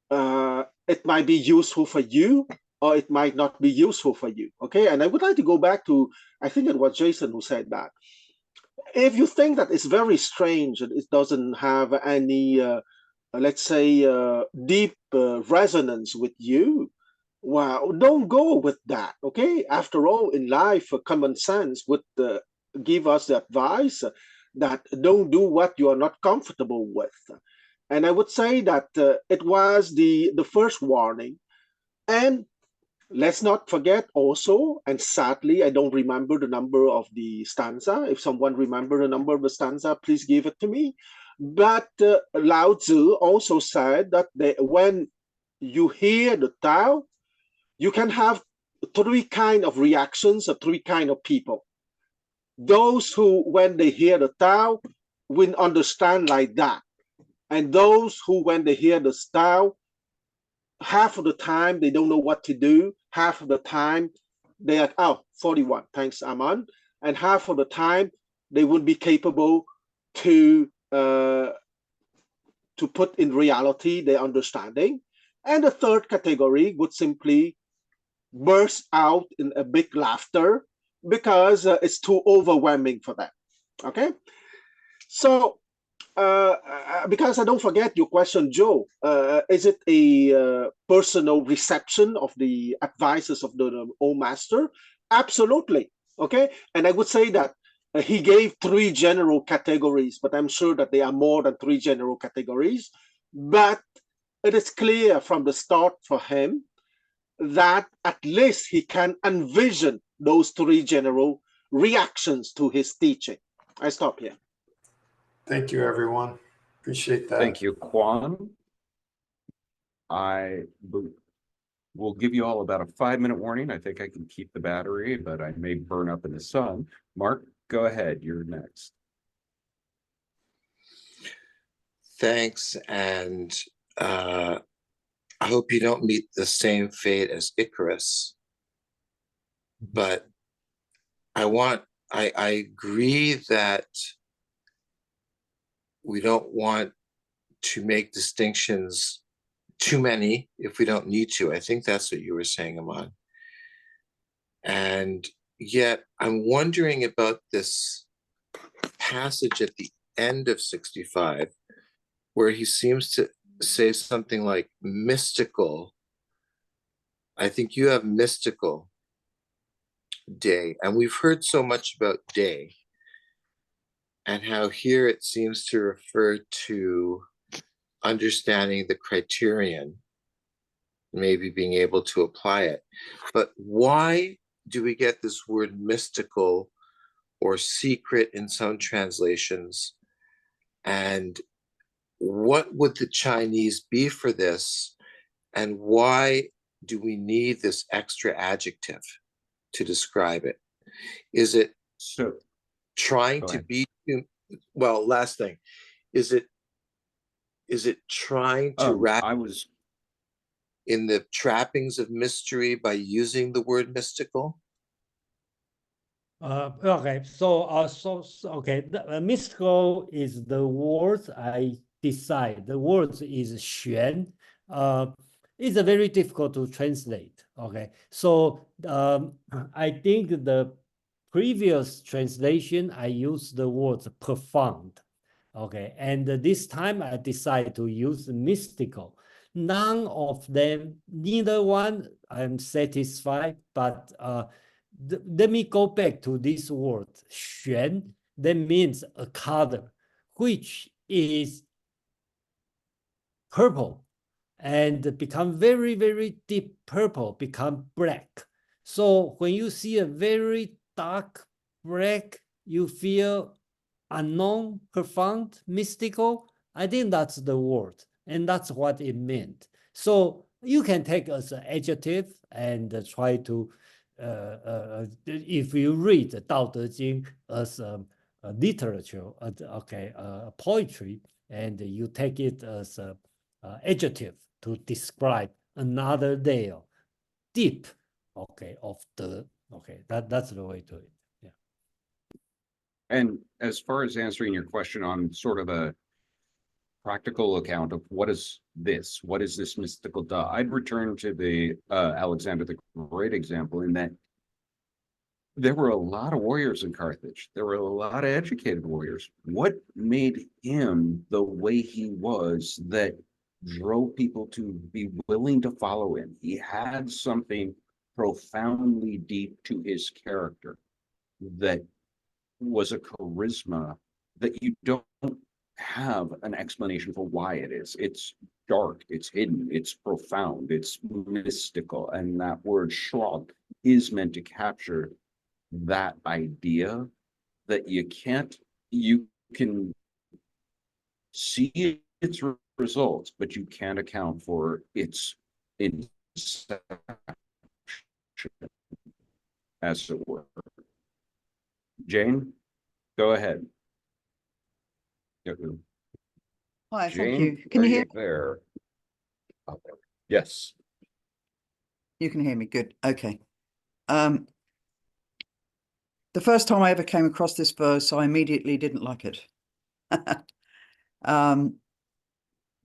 it might be useful for you or it might not be useful for you. Okay, and I would like to go back to, I think it was Jason who said that. If you think that it's very strange and it doesn't have any, let's say, deep resonance with you, well, don't go with that, okay? After all, in life, common sense would give us the advice that don't do what you are not comfortable with. And I would say that it was the first warning. And let's not forget also, and sadly, I don't remember the number of the stanza. If someone remember the number of the stanza, please give it to me. But Lao Tzu also said that when you hear the Tao, you can have three kind of reactions or three kind of people. Those who, when they hear the Tao, will understand like that. And those who, when they hear the Tao, half of the time they don't know what to do. Half of the time they are, oh, 41, thanks, Aman. And half of the time they would be capable to put in reality their understanding. And the third category would simply burst out in a big laughter because it's too overwhelming for them. Okay, so because I don't forget your question, Joe, is it a personal reception of the advices of the old master? Absolutely. Okay, and I would say that he gave three general categories, but I'm sure that there are more than three general categories. But it is clear from the start for him that at least he can envision those three general reactions to his teaching. I stop here. Thank you, everyone. Appreciate that. Thank you, Quan. We'll give you all about a 5-minute warning. I think I can keep the battery, but I may burn up in the sun. Mark, go ahead. You're next. Thanks, and I hope you don't meet the same fate as Icarus. But I agree that we don't want to make distinctions too many if we don't need to. I think that's what you were saying, Aman. And yet I'm wondering about this passage at the end of 65, where he seems to say something like mystical. I think you have mystical day, and we've heard so much about day, and how here it seems to refer to understanding the criterion, maybe being able to apply it. But why do we get this word mystical or secret in some translations? And what would the Chinese be for this? And why do we need this extra adjective to describe it? Is it So trying to be, well, last thing, is it trying to wrap in the trappings of mystery by using the word mystical? Okay, okay, mystical is the words I decide. The words is 玄. It's very difficult to translate. Okay, so I think the previous translation I used the words profound. Okay, and this time I decided to use mystical. None of them, neither one I'm satisfied, but let me go back to this word, 玄, that means a color, which is purple and become very, very deep purple, become black. So when you see a very dark black, you feel unknown, profound, mystical. I think that's the word, and that's what it meant. So you can take as an adjective and try to, if you read the Tao Te Ching as a literature, poetry, and you take it as a adjective to describe another layer, deep, of the, that's the way to it. Yeah. And as far as answering your question on sort of a practical account of what is this mystical duh, I'd return to the Alexander the Great example, in that there were a lot of warriors in Carthage. There were a lot of educated warriors. What made him the way he was that drove people to be willing to follow him? He had something profoundly deep to his character that was a charisma that you don't have an explanation for why it is. It's dark, it's hidden, it's profound, it's mystical. And that word shrug is meant to capture that idea that you can see its results, but you can't account for its inception, as it were. Jane, go ahead. Hi, thank Jane, you. Can are you hear me? there? Oh, there. Yes. You can hear me. Good. Okay. The first time I ever came across this verse, I immediately didn't like it.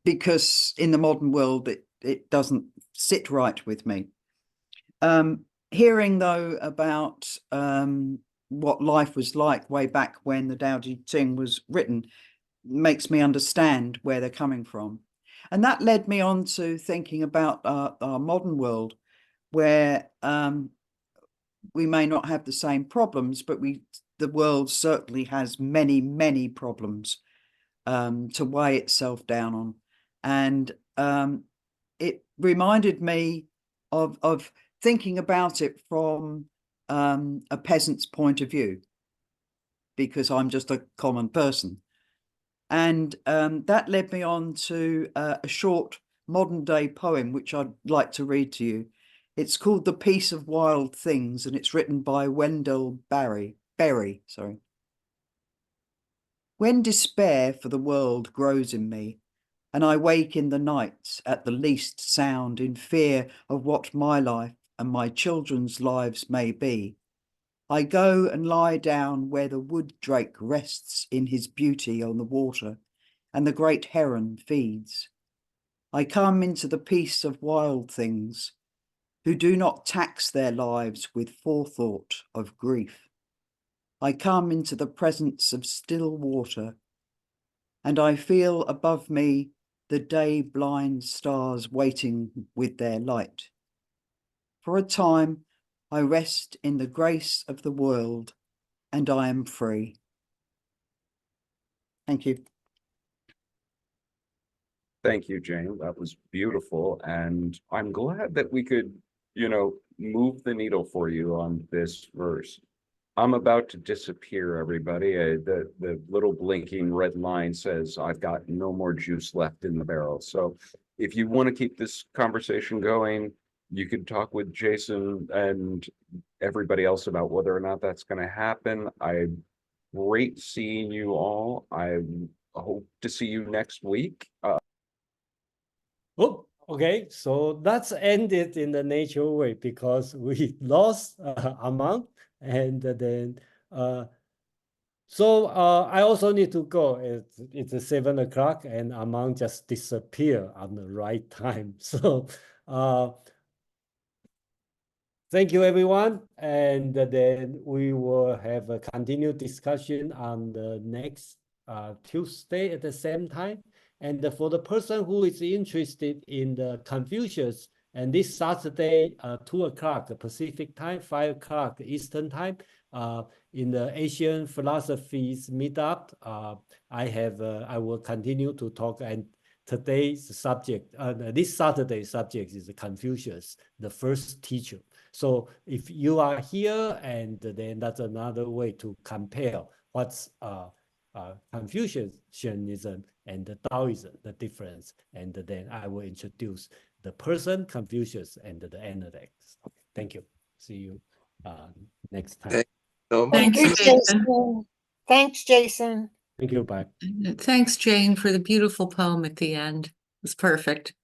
Because in the modern world, it doesn't sit right with me. Hearing, though, about what life was like way back when the Tao Te Ching was written makes me understand where they're coming from. And that led me on to thinking about our modern world, where we may not have the same problems, but the world certainly has many, many problems to weigh itself down on. And it reminded me of thinking about it from a peasant's point of view, because I'm just a common person. And that led me on to a short modern day poem, which I'd like to read to you. It's called The Peace of Wild Things, and it's written by Wendell Berry. When despair for the world grows in me, and I wake in the night at the least sound in fear of what my life and my children's lives may be, I go and lie down where the wood drake rests in his beauty on the water, and the great heron feeds. I come into the peace of wild things, who do not tax their lives with forethought of grief. I come into the presence of still water, and I feel above me the day-blind stars waiting with their light. For a time, I rest in the grace of the world, and I am free. Thank you. Thank you, Jane. That was beautiful. And I'm glad that we could, move the needle for you on this verse. I'm about to disappear, everybody. The little blinking red line says I've got no more juice left in the barrel. So if you want to keep this conversation going, you could talk with Jason and everybody else about whether or not that's going to happen. Great seeing you all. I hope to see you next week. Oh, okay. So that's ended in the natural way because we lost amount, and then so I also need to go. It's 7 o'clock, and amount just disappear on the right time. So thank you, everyone, and then we will have a continued discussion on the next Tuesday at the same time. And for the person who is interested in the Confucius, and this Saturday, 2 o'clock Pacific time, 5 o'clock Eastern time, in the Asian philosophies meetup, I will continue to talk. And today's subject, this Saturday's subject is Confucius, the first teacher. So if you are here, and then that's another way to compare what's Confucianism and the Taoism, the difference. And then I will introduce the person, Confucius, and the analects. Okay, thank you. See you next time. Thank you so Thank much. you, Thanks, Jason. Jason. Thanks, Jason. Thank you, bye. Thanks, Jane, for the beautiful poem at the end. It's perfect.